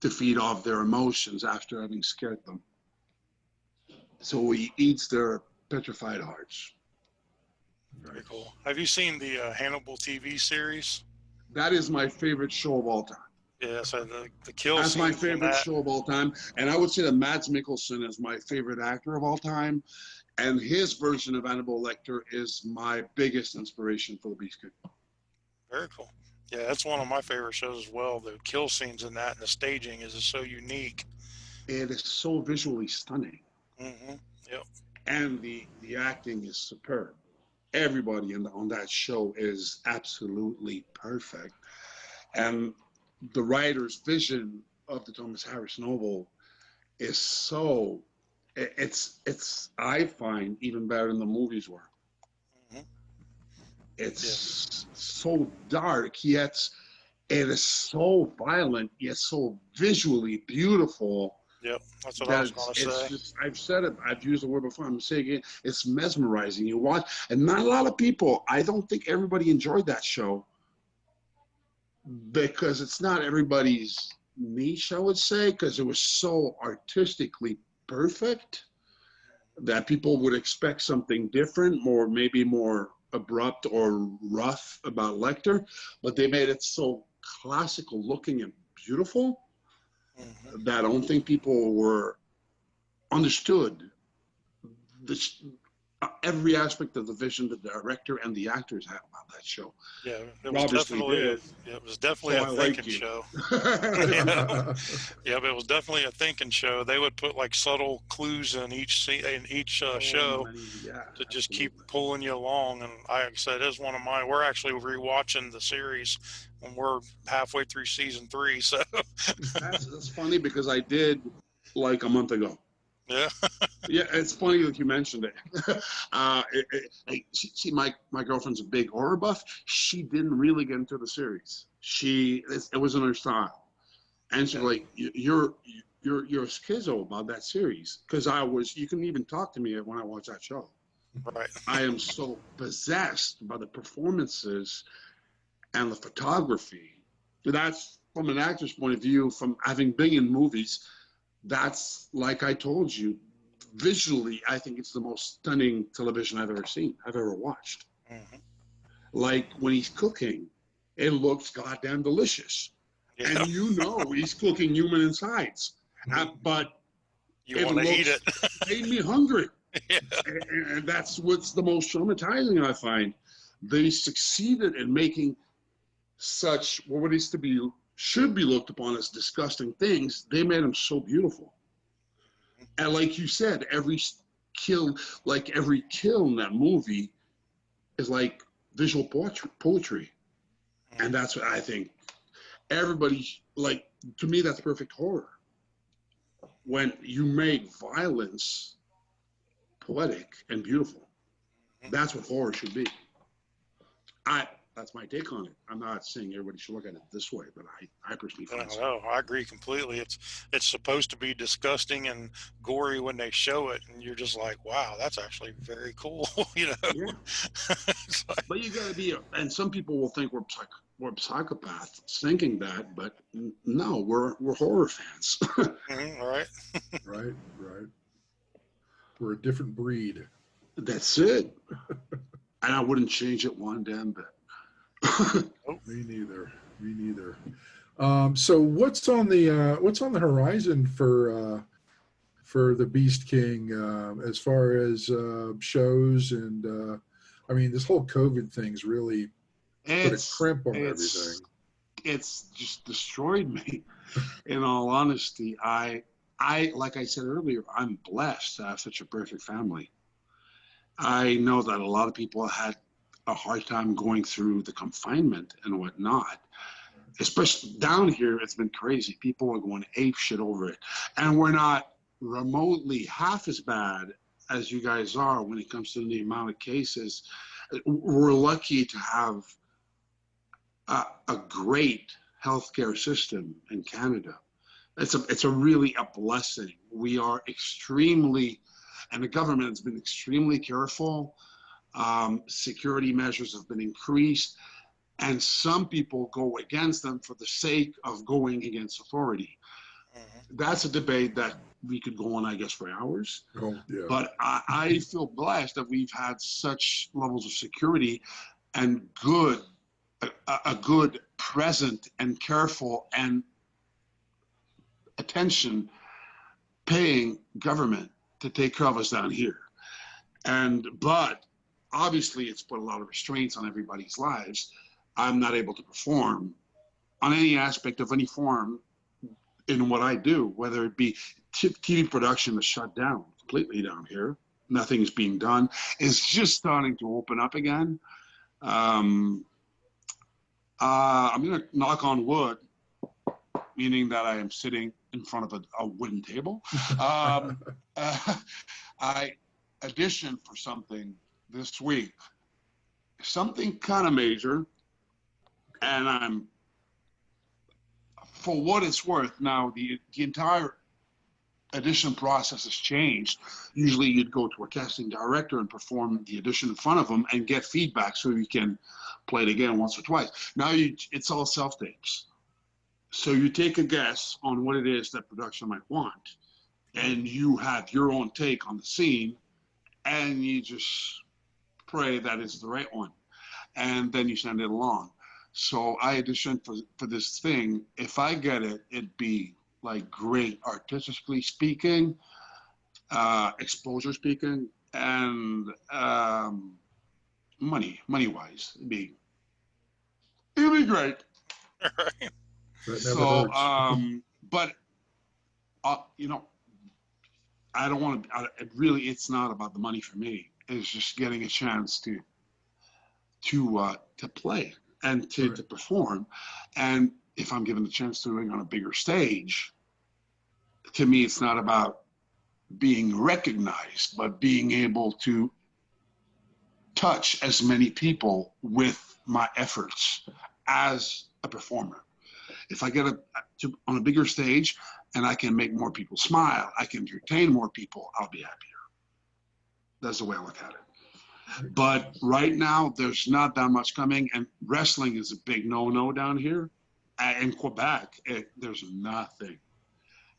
feed off their emotions after having scared them. So he eats their petrified hearts. Very cool. Have you seen the Hannibal TV series? That is my favorite show of all time. Yeah, so the kill That's my scenes in favorite that. show of all time. And I would say that Mads Mikkelsen is my favorite actor of all time. And his version of Hannibal Lecter is my biggest inspiration for the Beast King. Very cool. Yeah, that's one of my favorite shows as well. The kill scenes in that and the staging is so unique. It is so visually stunning. Mm-hmm. Yep. And the acting is superb. Everybody on that show is absolutely perfect. And the writer's vision of the Thomas Harris novel is it's I find even better than the movies were. Mm-hmm. It's so dark, yet it is so violent, yet so visually beautiful. Yep, that's what I was going to say. I've said it, I've used the word before, I'm saying it, it's mesmerizing. You watch, and not a lot of people, I don't think everybody enjoyed that show because it's not everybody's niche, I would say, because it was so artistically perfect that people would expect something different, maybe more abrupt or rough about Lecter, but they made it so classical looking and beautiful that I don't think people were understood every aspect of the vision the director and the actors had about that show. Yeah, it was definitely a thinking show. Yeah, but it was definitely a thinking show. They would put like subtle clues in each show to just keep pulling you along. And like I said, it's one of mine. We're actually rewatching the series when we're halfway through season 3. So that's funny because I did like a month ago. Yeah. Yeah, it's funny that you mentioned it. My girlfriend's a big horror buff. She didn't really get into the series. It wasn't her style, and she's like, "You're a schizo about that series." Because you can even talk to me when I watch that show. Right. I am so possessed by the performances and the photography. That's from an actor's point of view, from having been in movies, that's, like I told you, visually, I think it's the most stunning television I've ever seen, I've ever watched. Mm-hmm. Like when he's cooking, it looks goddamn delicious. Yeah. And you know he's cooking human insides. But You it want to eat looks, it. made me hungry. Yeah. And that's what's the most traumatizing, I find. They succeeded in making such, what is to be, should be looked upon as disgusting things, they made them so beautiful. And like you said, every kill in that movie is like visual poetry. And that's what I think everybody, like, to me, that's perfect horror. When you make violence poetic and beautiful, that's what horror should be. That's my take on it. I'm not saying everybody should look at it this way, but I personally find so. No, I agree completely. It's supposed to be disgusting and gory when they show it, and you're just like, wow, that's actually very cool, you know. Yeah. Like, But you got to be, and some people will think we're psychopaths thinking that, but no, we're horror fans. right. Right. We're a different breed. That's it. And I wouldn't change it one damn bit. Me neither. So what's on the horizon for the Beast King as far as shows and I mean, this whole COVID thing's really put a crimp on everything. It's just destroyed me. In all honesty, I like I said earlier, I'm blessed to have such a perfect family. I know that a lot of people had a hard time going through the confinement and whatnot. Especially down here, it's been crazy. People are going ape shit over it. And we're not remotely half as bad as you guys are when it comes to the amount of cases. We're lucky to have a great healthcare system in Canada. It's a really a blessing. We are extremely, and the government has been extremely careful. Security measures have been increased, and some people go against them for the sake of going against authority. That's a debate that we could go on, I guess, for hours. Oh, yeah. But I feel blessed that we've had such levels of security and a good, present, and careful and attention paying government to take care of us down here. But obviously it's put a lot of restraints on everybody's lives. I'm not able to perform on any aspect of any form in what I do, whether it be TV production is shut down completely down here. Nothing's being done. It's just starting to open up again. I'm going to knock on wood, meaning that I am sitting in front of a wooden table. I auditioned for something this week, something kind of major, and I'm, for what it's worth, now the entire audition process has changed. Usually you'd go to a casting director and perform the audition in front of them and get feedback so you can play it again once or twice. Now it's all self-tapes. So you take a guess on what it is that production might want, and you have your own take on the scene, and you just pray that it's the right one. And then you send it along. So I auditioned for this thing. If I get it, it'd be like great artistically speaking, exposure speaking, and money-wise, it'd be great. Right. That never hurts. But you know, I don't want to. It's not about the money for me. It's just getting a chance to play and to perform. And if I'm given the chance to do it on a bigger stage, to me, it's not about being recognized, but being able to touch as many people with my efforts as a performer. If I get on a bigger stage and I can make more people smile, I can entertain more people, I'll be happier. That's the way I look at it. But right now, there's not that much coming, and wrestling is a big no-no down here. In Quebec, there's nothing.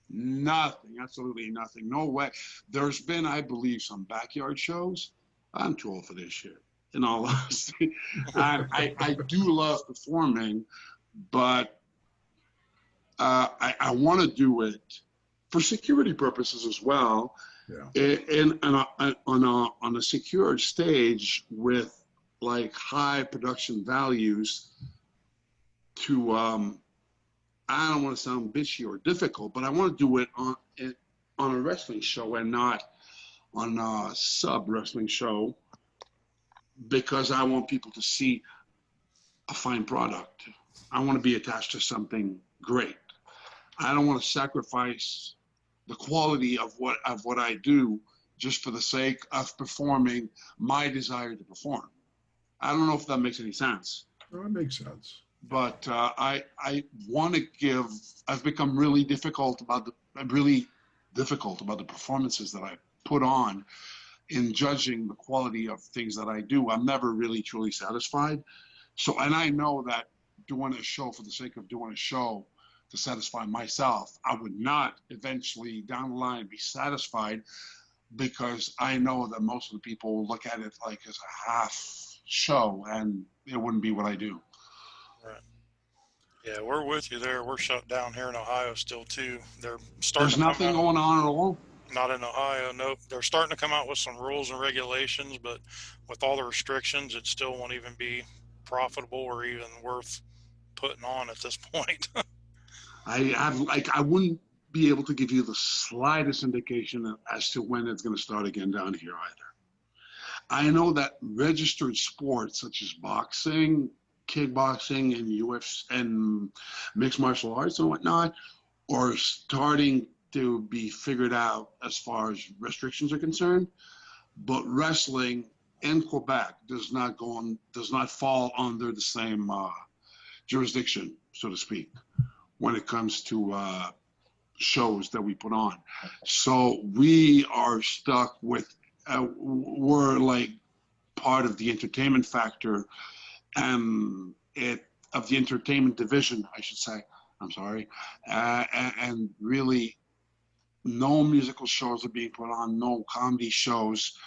Nothing, absolutely nothing. No way. There's been, I believe, some backyard shows. I'm too old for this shit, in all honesty. I do love performing, but I want to do it for security purposes as well. Yeah. On a secured stage with like high production values to I don't want to sound bitchy or difficult, but I want to do it on a wrestling show and not on a sub wrestling show, because I want people to see a fine product. I want to be attached to something great. I don't want to sacrifice the quality of what I do just for the sake of performing my desire to perform. I don't know if that makes any sense. No, it makes sense. But I want to give. I've become really difficult about the performances that I put on in judging the quality of things that I do. I'm never really truly satisfied. So, and I know that doing a show for the sake of doing a show to satisfy myself, I would not eventually down the line be satisfied, because I know that most of the people will look at it like as a half show, and it wouldn't be what I do. Right. Yeah, we're with you there. We're shut down here in Ohio still too. They're starting. There's nothing going on at all. Not in Ohio, nope. They're starting to come out with some rules and regulations, but with all the restrictions, it still won't even be profitable or even worth putting on at this point. I wouldn't be able to give you the slightest indication as to when it's going to start again down here either. I know that registered sports such as boxing, kickboxing, and UFC and mixed martial arts and whatnot are starting to be figured out as far as restrictions are concerned, but wrestling in Quebec does not fall under the same jurisdiction, so to speak, when it comes to shows that we put on. So we are stuck with, we're like part of the entertainment factor of the entertainment division, I should say. I'm sorry. And really, no musical shows are being put on, no comedy shows.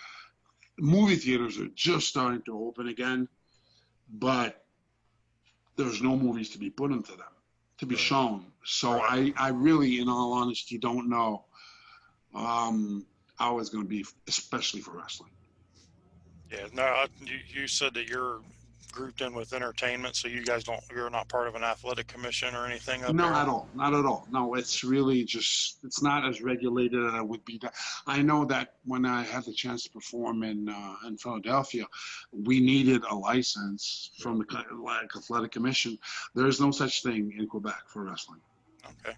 Movie theaters are just starting to open again, but there's no movies to be put into them, to be shown. So I really, in all honesty, don't know how it's going to be, especially for wrestling. Yeah, no, you said that you're grouped in with entertainment, so you're not part of an athletic commission or anything up there? Not at all. No, it's really just, it's not as regulated as it would be. I know that when I had the chance to perform in Philadelphia, we needed a license from the athletic commission. There's no such thing in Quebec for wrestling. Okay.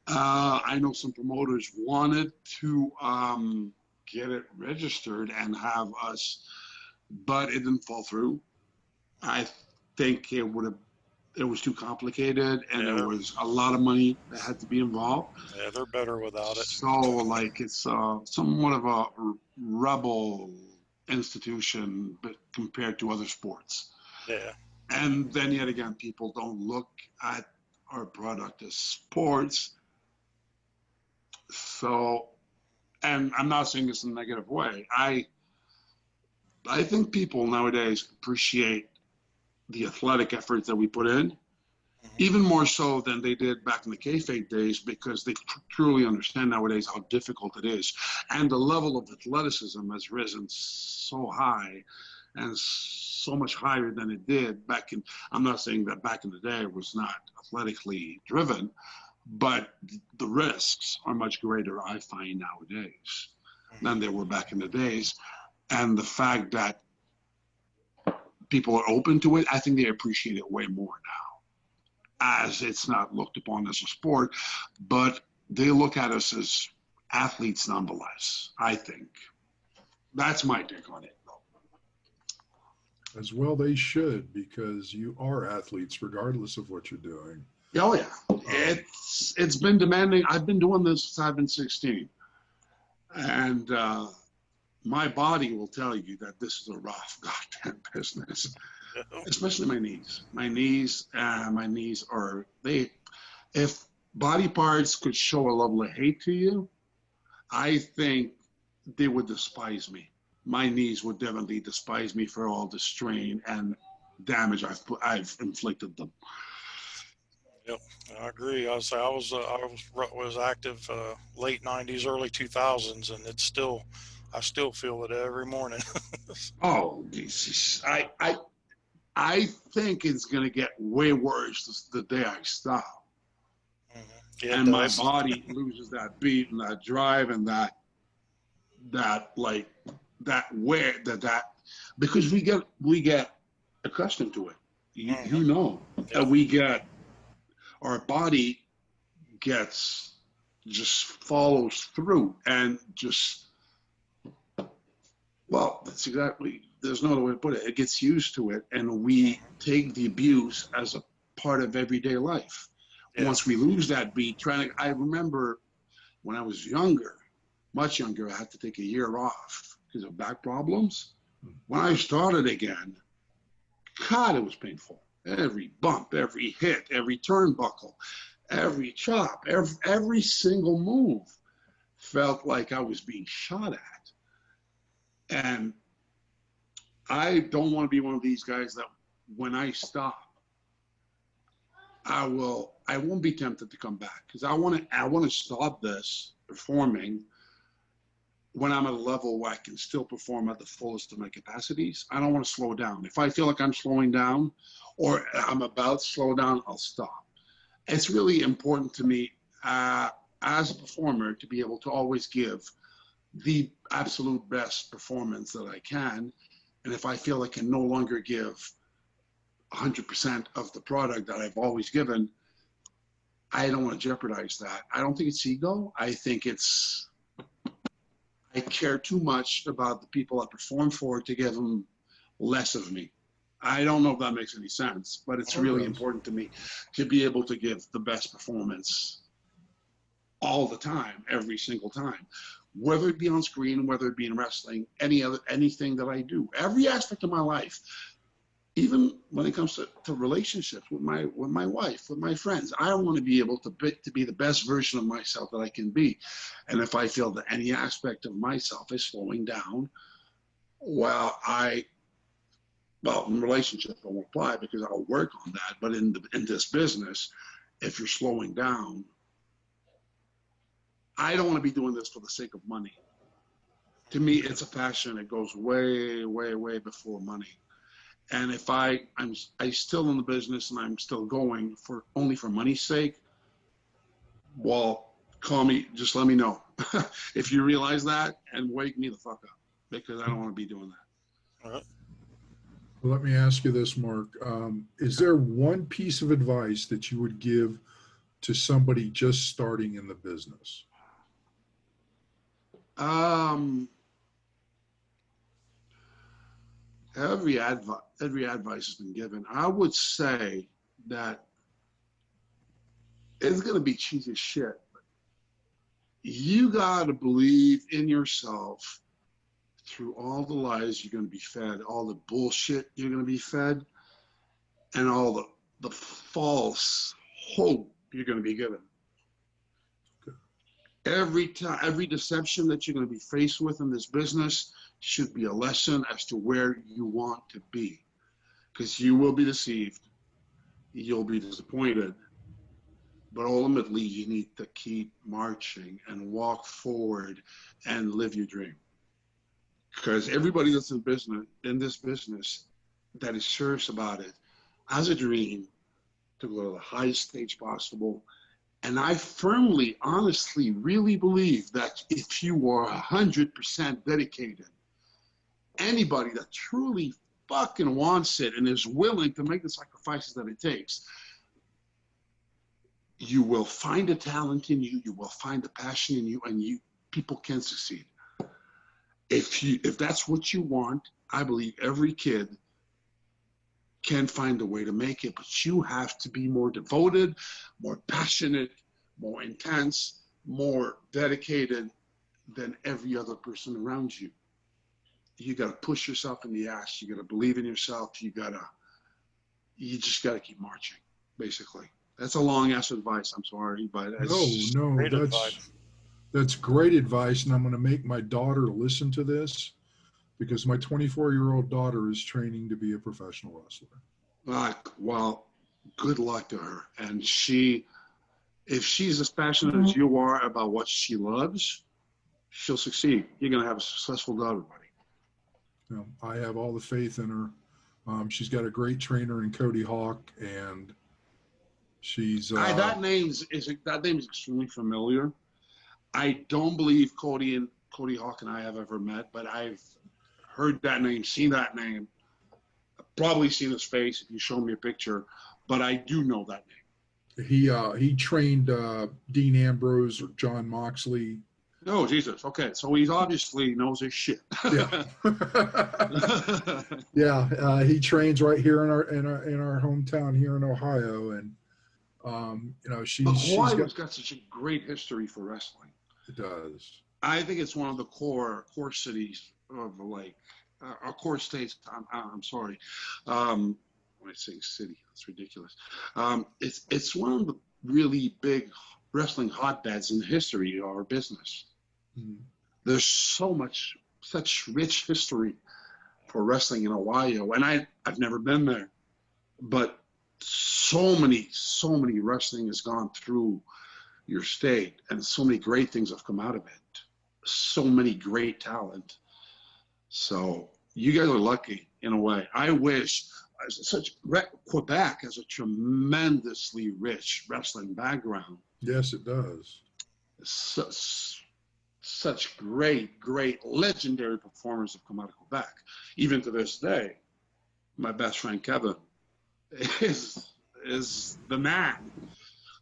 I know some promoters wanted to get it registered and have us, but it didn't fall through. I think it was too complicated, and there was a lot of money that had to be involved. Yeah, they're better without it. So, like, it's somewhat of a rebel institution, but compared to other sports. Yeah. And then yet again, people don't look at our product as sports. So, and I'm not saying this in a negative way. I think people nowadays appreciate the athletic efforts that we put in, even more so than they did back in the kayfabe days, because they truly understand nowadays how difficult it is. And the level of athleticism has risen so high and so much higher than it did back in, I'm not saying that back in the day it was not athletically driven, but the risks are much greater, I find, nowadays than they were back in the days. And the fact that people are open to it, I think they appreciate it way more now, as it's not looked upon as a sport, but they look at us as athletes nonetheless, I think. That's my take on it, though. As well they should, because you are athletes regardless of what you're doing. Oh, yeah. It's been demanding. I've been doing this since I've been 16. And my body will tell you that this is a rough goddamn business, especially my knees. My knees are, if body parts could show a level of hate to you, I think they would despise me. My knees would definitely despise me for all the strain and damage I've inflicted them. Yep, I agree. I was active late '90s, early 2000s, and I still feel it every morning. Oh, Jesus. I think it's going to get way worse the day I stop. Yeah, And my body loses that beat and that drive and that because we get accustomed to it. You know, Yeah. our body just follows through and that's exactly, there's no other way to put it. It gets used to it, and we take the abuse as a part of everyday life. Yeah. Once we lose that beat, I remember when I was younger, much younger, I had to take a year off because of back problems. When I started again, God, it was painful. Every bump, every hit, every turnbuckle, every chop, every single move felt like I was being shot at. And I don't want to be one of these guys that when I stop, I won't be tempted to come back, because I want to stop this performing when I'm at a level where I can still perform at the fullest of my capacities. I don't want to slow down. If I feel like I'm slowing down or I'm about to slow down, I'll stop. It's really important to me as a performer to be able to always give the absolute best performance that I can. And if I feel I can no longer give 100% of the product that I've always given, I don't want to jeopardize that. I don't think it's ego. I think I care too much about the people I perform for to give them less of me. I don't know if that makes any sense, but it's really important to me to be able to give the best performance all the time, every single time, whether it be on screen, whether it be in wrestling, anything that I do, every aspect of my life. Even when it comes to relationships with my wife, with my friends, I want to be able to be the best version of myself that I can be. And if I feel that any aspect of myself is slowing down, in relationship I won't apply because I'll work on that. But in this business, if you're slowing down, I don't want to be doing this for the sake of money. To me, it's a passion that goes way, way, way before money. And if I'm still in the business and I'm still going only for money's sake, well, call me, just let me know. If you realize that, and wake me the fuck up, because I don't want to be doing that. All right. Well, let me ask you this, Mark. Is there one piece of advice that you would give to somebody just starting in the business? Every advice has been given. I would say that it's going to be cheesy as shit. But you got to believe in yourself through all the lies you're going to be fed, all the bullshit you're going to be fed, and all the false hope you're going to be given. Every deception that you're going to be faced with in this business should be a lesson as to where you want to be, because you will be deceived, you'll be disappointed, but ultimately you need to keep marching and walk forward and live your dream. Because everybody that's in this business that is serious about it has a dream to go to the highest stage possible. And I firmly, honestly, really believe that if you are 100% dedicated, anybody that truly fucking wants it and is willing to make the sacrifices that it takes, you will find a talent in you, you will find a passion in you, and people can succeed. If that's what you want, I believe every kid can find a way to make it, but you have to be more devoted, more passionate, more intense, more dedicated than every other person around you. you got to push yourself in the ass. You got to believe in yourself. You just got to keep marching, basically. That's a long ass advice. I'm sorry, but No, great advice. that's great advice, and I'm going to make my daughter listen to this because my 24-year-old daughter is training to be a professional wrestler. Well, good luck to her. And if she's as passionate as you are about what she loves, she'll succeed. You're going to have a successful daughter, buddy. You know, I have all the faith in her. She's got a great trainer in Cody Hawk, and she's that name is extremely familiar. I don't believe Cody Hawk and I have ever met, but I've heard that name, seen that name, probably seen his face if you show me a picture, but I do know that name. He trained Dean Ambrose or John Moxley. Oh, Jesus. Okay, so he obviously knows his shit. Yeah. Yeah, he trains right here in our hometown here in Ohio, and you know, Ohio's got such a great history for wrestling. It does. I think it's one of the core cities of our core states. I'm sorry. When I say city, that's ridiculous. It's one of the really big wrestling hotbeds in the history of our business. Mm. There's such rich history for wrestling in Ohio, and I've never been there, but so many wrestling has gone through your state, and so many great things have come out of it. So many great talent. So you guys are lucky in a way. I wish Quebec has a tremendously rich wrestling background. Yes, it does. Such great legendary performers have come out of Quebec. Even to this day, my best friend Kevin is the man.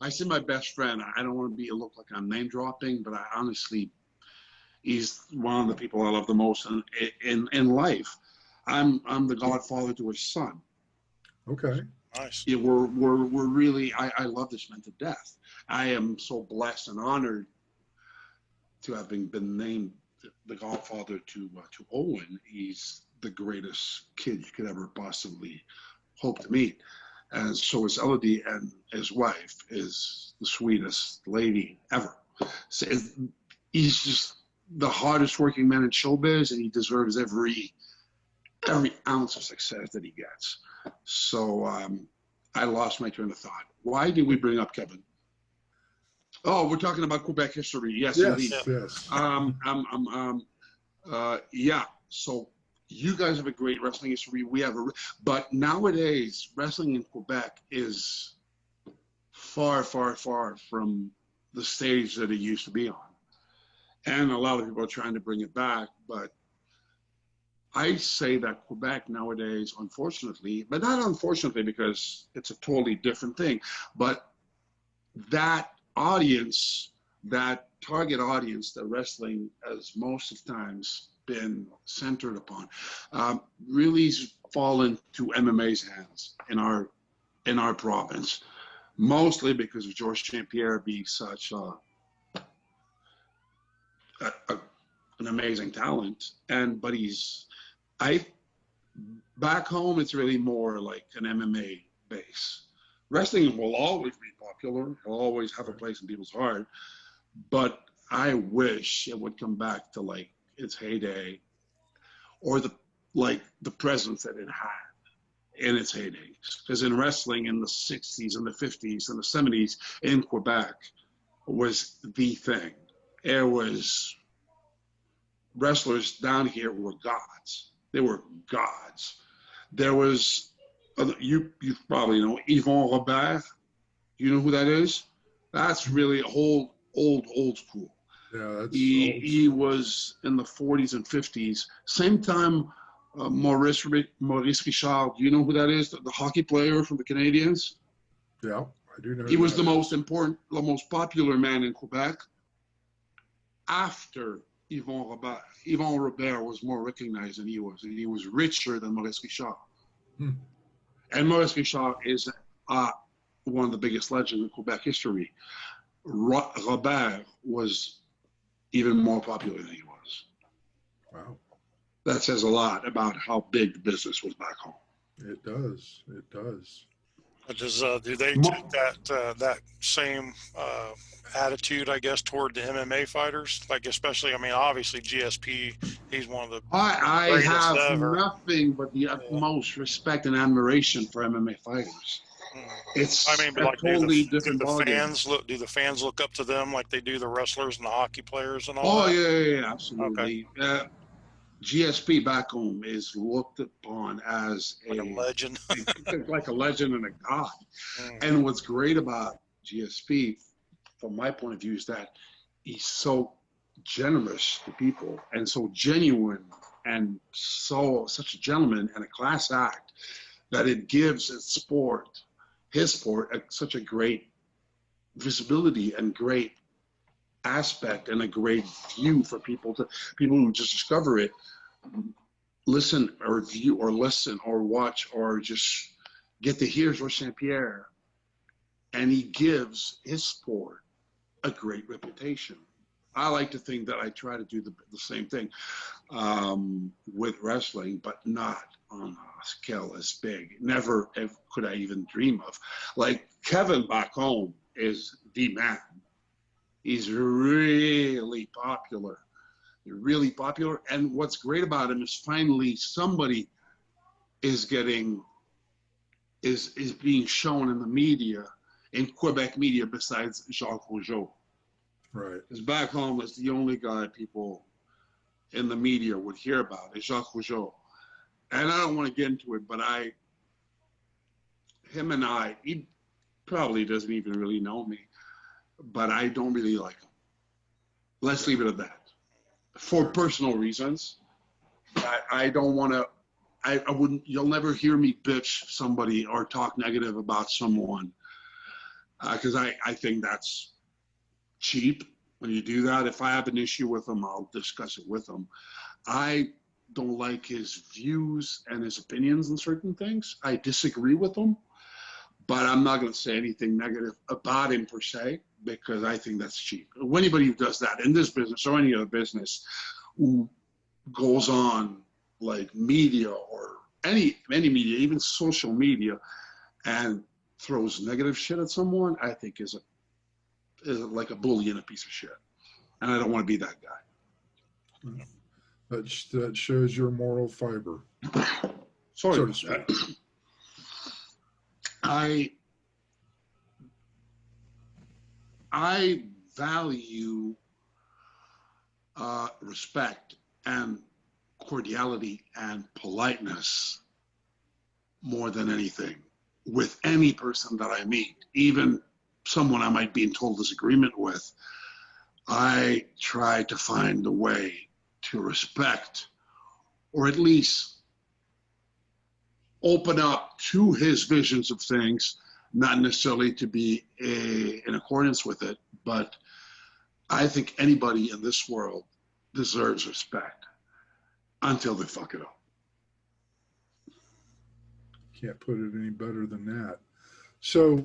I say my best friend. I don't want to look like I'm name dropping, but I honestly, he's one of the people I love the most in life. I'm the godfather to his son. Okay. Nice. Yeah, we're really. I love this man to death. I am so blessed and honored to having been named the godfather to Owen. He's the greatest kid you could ever possibly hope to meet. And so is Elodie, and his wife is the sweetest lady ever. So he's just the hardest working man in showbiz, and he deserves every ounce of success that he gets. So I lost my train of thought. Why did we bring up Kevin? Oh, we're talking about Quebec history. Yes, indeed. Yes. Yeah. So you guys have a great wrestling history. We have but nowadays wrestling in Quebec is far from the stage that it used to be on. And a lot of people are trying to bring it back, but I say that Quebec nowadays, unfortunately, but not unfortunately because it's a totally different thing, but that audience, that target audience that wrestling has most of the times been centered upon, really fallen to MMA's hands in our province, mostly because of Georges St-Pierre being such an amazing talent, but back home it's really more like an MMA base. Wrestling will always be popular, it'll always have a place in people's heart, but I wish it would come back to like its heyday, or the presence that it had in its heydays. Because in wrestling in the 60s and the 50s and the 70s in Quebec was the thing. It was, wrestlers down here were gods. They were gods. There was, you probably know Yvon Robert. You know who that is? That's really old school. Yeah, that's he was in the 40s and 50s. Same time, Maurice Richard. Do you know who that is? The hockey player from the Canadiens. Yeah, I do know. He was the most important, the most popular man in Quebec. After Yvon Robert. Yvon Robert was more recognized than he was, and he was richer than Maurice Richard. And Maurice Richard is one of the biggest legends in Quebec history. Robert was even more popular than he was. Wow. that says a lot about how big the business was back home. It does. It does. Do they take that same attitude, I guess, toward the MMA fighters? Like, especially, I mean, obviously GSP, he's one of the I greatest have ever. nothing but the utmost respect and admiration for MMA fighters. It's I mean, but a like, totally different do the ballgame. fans look? Do the fans look up to them like they do the wrestlers and the hockey players and all Oh that? yeah, absolutely. Okay. GSP back home is looked upon as Like a legend. like a legend and a god. Mm. And what's great about GSP, from my point of view, is that he's so generous to people and so genuine and such a gentleman and a class act that it gives his sport, such a great visibility and great aspect and a great view for people who just discover it, listen or view or listen or watch or just get to hear Georges St. Pierre, and he gives his sport a great reputation. I like to think that I try to do the same thing with wrestling, but not on a scale as big. Never could I even dream of. Like Kevin back home is the man. He's really popular. Really popular. And what's great about him is finally somebody is being shown in the media, in Quebec media, besides Jacques Rougeau. Right. Because back home is the only guy people in the media would hear about, is Jacques Rougeau. And I don't want to get into it, but he probably doesn't even really know me, but I don't really like him. Let's leave it at that. For personal reasons, I don't want to, I wouldn't, you'll never hear me bitch somebody or talk negative about someone, because I think that's cheap when you do that. If I have an issue with him, I'll discuss it with him. I don't like his views and his opinions on certain things. I disagree with him, but I'm not going to say anything negative about him per se, because I think that's cheap. Anybody who does that in this business or any other business who goes on like media or any media, even social media, and throws negative shit at someone, I think is like a bully and a piece of shit. And I don't want to be that guy. That shows your moral fiber. Sorry. So to speak. I value respect and cordiality and politeness more than anything with any person that I meet, even someone I might be in total disagreement with. I try to find a way to respect, or at least open up to his visions of things, not necessarily to be in accordance with it, but I think anybody in this world deserves respect until they fuck it up. Can't put it any better than that. So,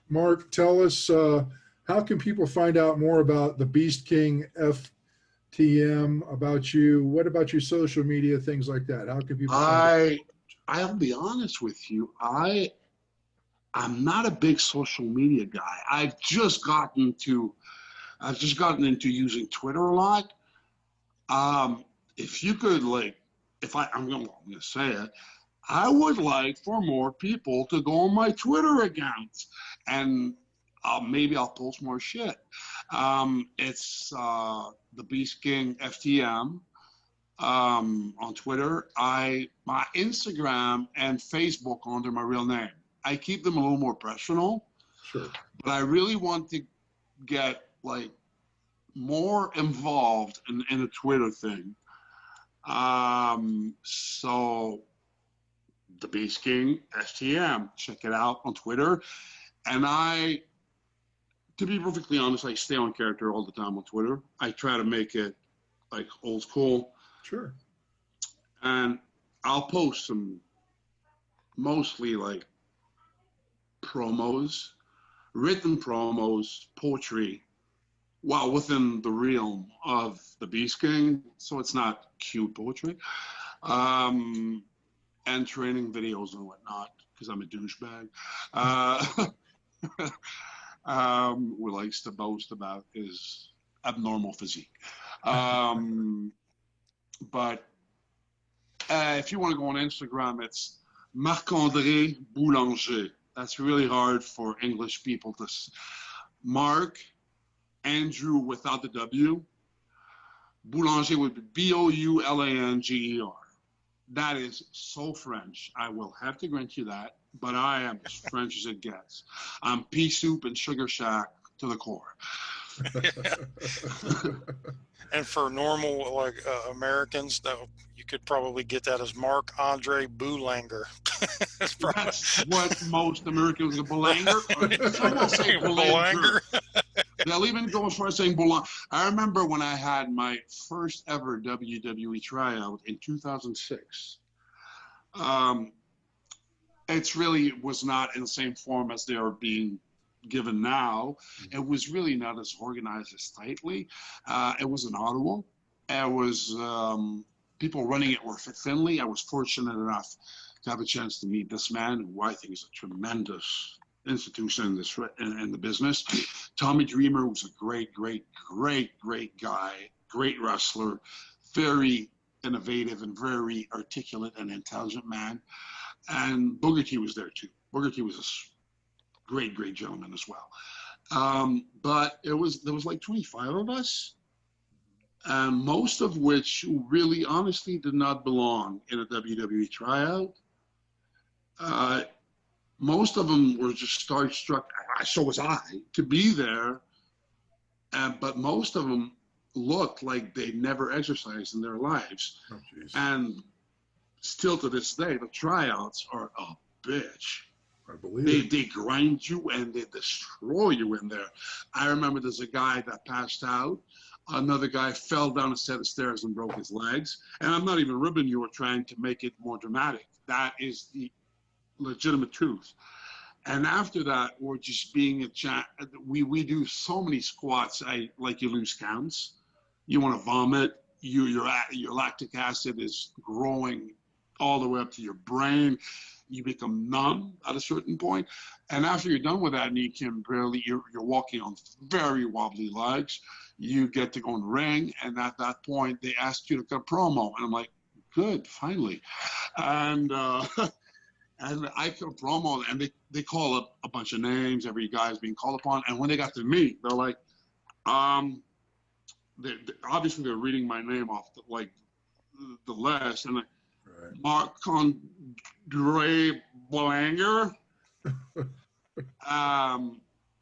Mark, tell us, how can people find out more about the Beast King FTM, about you? What about your social media, things like that? How can people find out? I'll be honest with you. I'm not a big social media guy. I've just gotten into using Twitter a lot. If you could, like, I'm gonna say it, I would like for more people to go on my Twitter account, and maybe I'll post more shit. It's the Beast King FTM on Twitter. My Instagram and Facebook under my real name. I keep them a little more personal. Sure. But I really want to get like more involved in the Twitter thing. So the Beast King FTM, check it out on Twitter. And to be perfectly honest, I stay on character all the time on Twitter. I try to make it like old school. Sure. And I'll post some mostly like promos, written promos, poetry, while within the realm of the Beast King, so it's not cute poetry. And training videos and whatnot, because I'm a douchebag. Who likes to boast about his abnormal physique. But if you want to go on Instagram, it's Marc-André Boulanger. That's really hard for English people to. Mark, Andrew without the W, Boulanger would be B-O-U-L-A-N-G-E-R. That is so French. I will have to grant you that, but I am as French as it gets. I'm pea soup and sugar shack to the core. And for normal Americans, though, you could probably get that as Marc-André Boulanger. That's what most Americans are. Boulanger. Some will say Boulanger. They'll even go as far as saying Boulanger. I remember when I had my first ever WWE tryout in 2006. It really was not in the same form as they are being given now. It was really not as organized as tightly. It was in Ottawa. It was people running it were Fit Finley. I was fortunate enough to have a chance to meet this man, who I think is a tremendous institution in the business. Tommy Dreamer was a great guy, great wrestler, very innovative and very articulate and intelligent man. And Booker T was there too. Booker T was a great gentleman as well. But there was like 25 of us, and most of which really honestly did not belong in a WWE tryout. Most of them were just starstruck, so was I, to be there. But most of them looked like they never exercised in their lives. Oh, and still to this day, the tryouts are a bitch. I believe they grind you and they destroy you in there. I remember there's a guy that passed out. Another guy fell down a set of stairs and broke his legs. And I'm not even ribbing you or trying to make it more dramatic. That is the legitimate truth. And after that, we're just being we do so many squats, like you lose counts. You want to vomit. Your lactic acid is growing all the way up to your brain. You become numb at a certain point. And after you're done with that, and you can barely, you're walking on very wobbly legs, you get to go in the ring. And at that point, they ask you to cut a promo. And I'm like, good, finally. And and I cut a promo, and they call up a bunch of names, every guy's being called upon. And when they got to me, they're like, obviously they're reading my name off the list. And Marc-André Boulanger.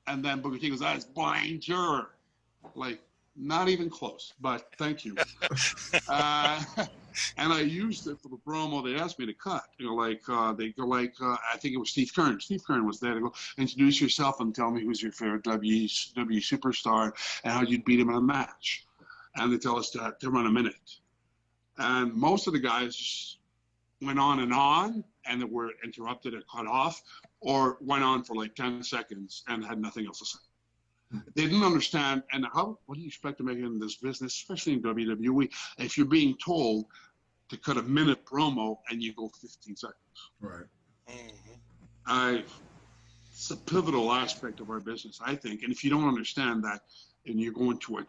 And then Booker T goes, that's Boulanger. Like, not even close, but thank you. And I used it for the promo they asked me to cut. They go like, I think it was Steve Keirn. Steve Keirn was there to go, introduce yourself and tell me who's your favorite W superstar and how you'd beat him in a match. And they tell us to run a minute. And most of the guys went on, and they were interrupted or cut off, or went on for like 10 seconds and had nothing else to say. They didn't understand, and what do you expect to make in this business, especially in WWE, if you're being told to cut a minute promo and you go 15 seconds? Right. It's a pivotal aspect of our business, I think. And if you don't understand that, and you're going to a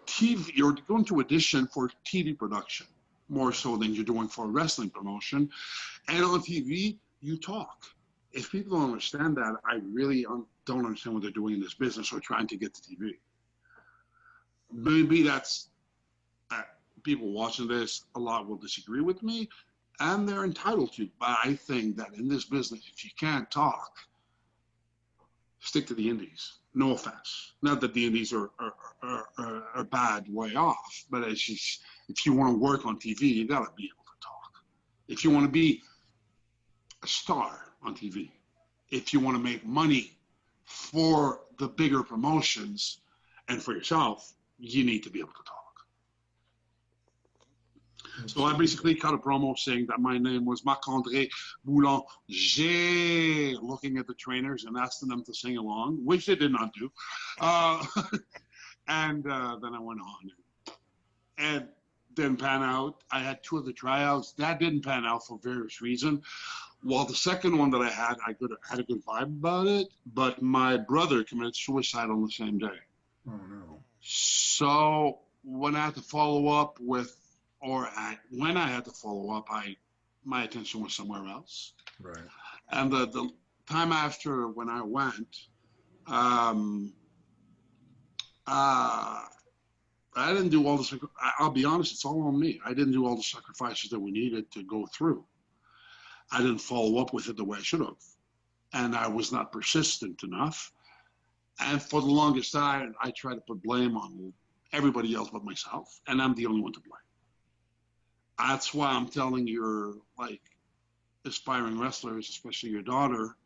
TV, you're going to audition for TV production more so than you're doing for a wrestling promotion, and on TV you talk. If people don't understand that, I really don't understand what they're doing in this business or trying to get to TV. Maybe that's people watching this, a lot will disagree with me, and they're entitled to. But I think that in this business, if you can't talk, stick to the indies. No offense. Not that the indies are bad way off, but it's just, if you want to work on TV, you got to be able to talk. If you want to be a star on TV, if you want to make money for the bigger promotions and for yourself, you need to be able to talk. So I basically cut a promo saying that my name was Marc-André Boulanger, looking at the trainers and asking them to sing along, which they did not do. And then I went on. And didn't pan out. I had 2 of the tryouts. That didn't pan out for various reasons. Well, the second one that I had a good vibe about it, but my brother committed suicide on the same day. Oh, no. So when I had to follow up when I had to follow up, my attention was somewhere else. Right. And the time after when I went, I didn't do all the, I'll be honest, it's all on me. I didn't do all the sacrifices that we needed to go through. I didn't follow up with it the way I should have. And I was not persistent enough. And for the longest time, I tried to put blame on everybody else but myself. And I'm the only one to blame. That's why I'm telling your, like, aspiring wrestlers, especially your daughter,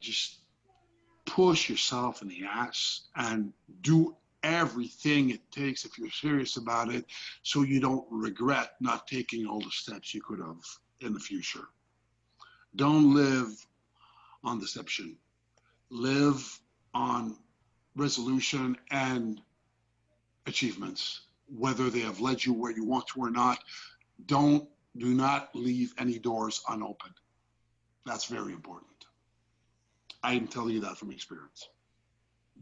just push yourself in the ass and do everything it takes if you're serious about it, so you don't regret not taking all the steps you could have in the future. Don't live on deception. Live on resolution and achievements, whether they have led you where you want to or not. Do not leave any doors unopened. That's very important. I am telling you that from experience.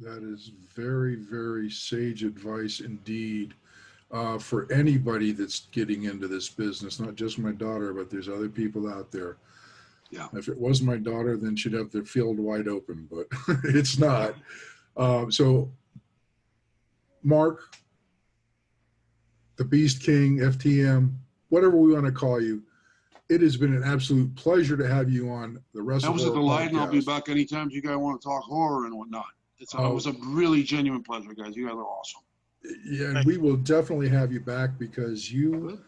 That is very, very sage advice indeed, for anybody that's getting into this business, not just my daughter, but there's other people out there. Yeah. If it was my daughter, then she'd have the field wide open, but it's not. So, Mark, the Beast King FTM, whatever we want to call you, it has been an absolute pleasure to have you on the WrestleHorror That was a delight, and I'll be podcast. back anytime you guys want to talk horror and whatnot. It was a really genuine pleasure, guys. You guys are awesome. Yeah, and we will definitely have you back because you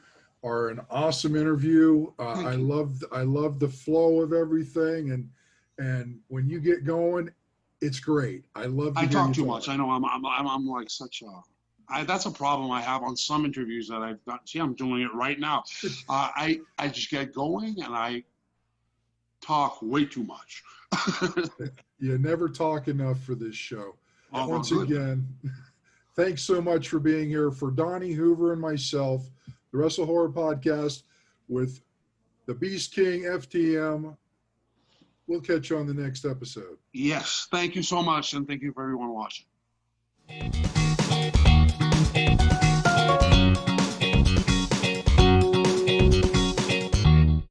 are an awesome interview. I love the flow of everything, and when you get going, it's great. I love. I talk too much. I know. I'm like such a. That's a problem I have on some interviews that I've done. See, I'm doing it right now. I just get going and I talk way too much. You never talk enough for this show. Oh, Once good. again, thanks so much for being here. For Donnie Hoover and myself, the WrestleHorror podcast with the Beast King FTM. We'll catch you on the next episode. Yes. Thank you so much, and thank you for everyone watching.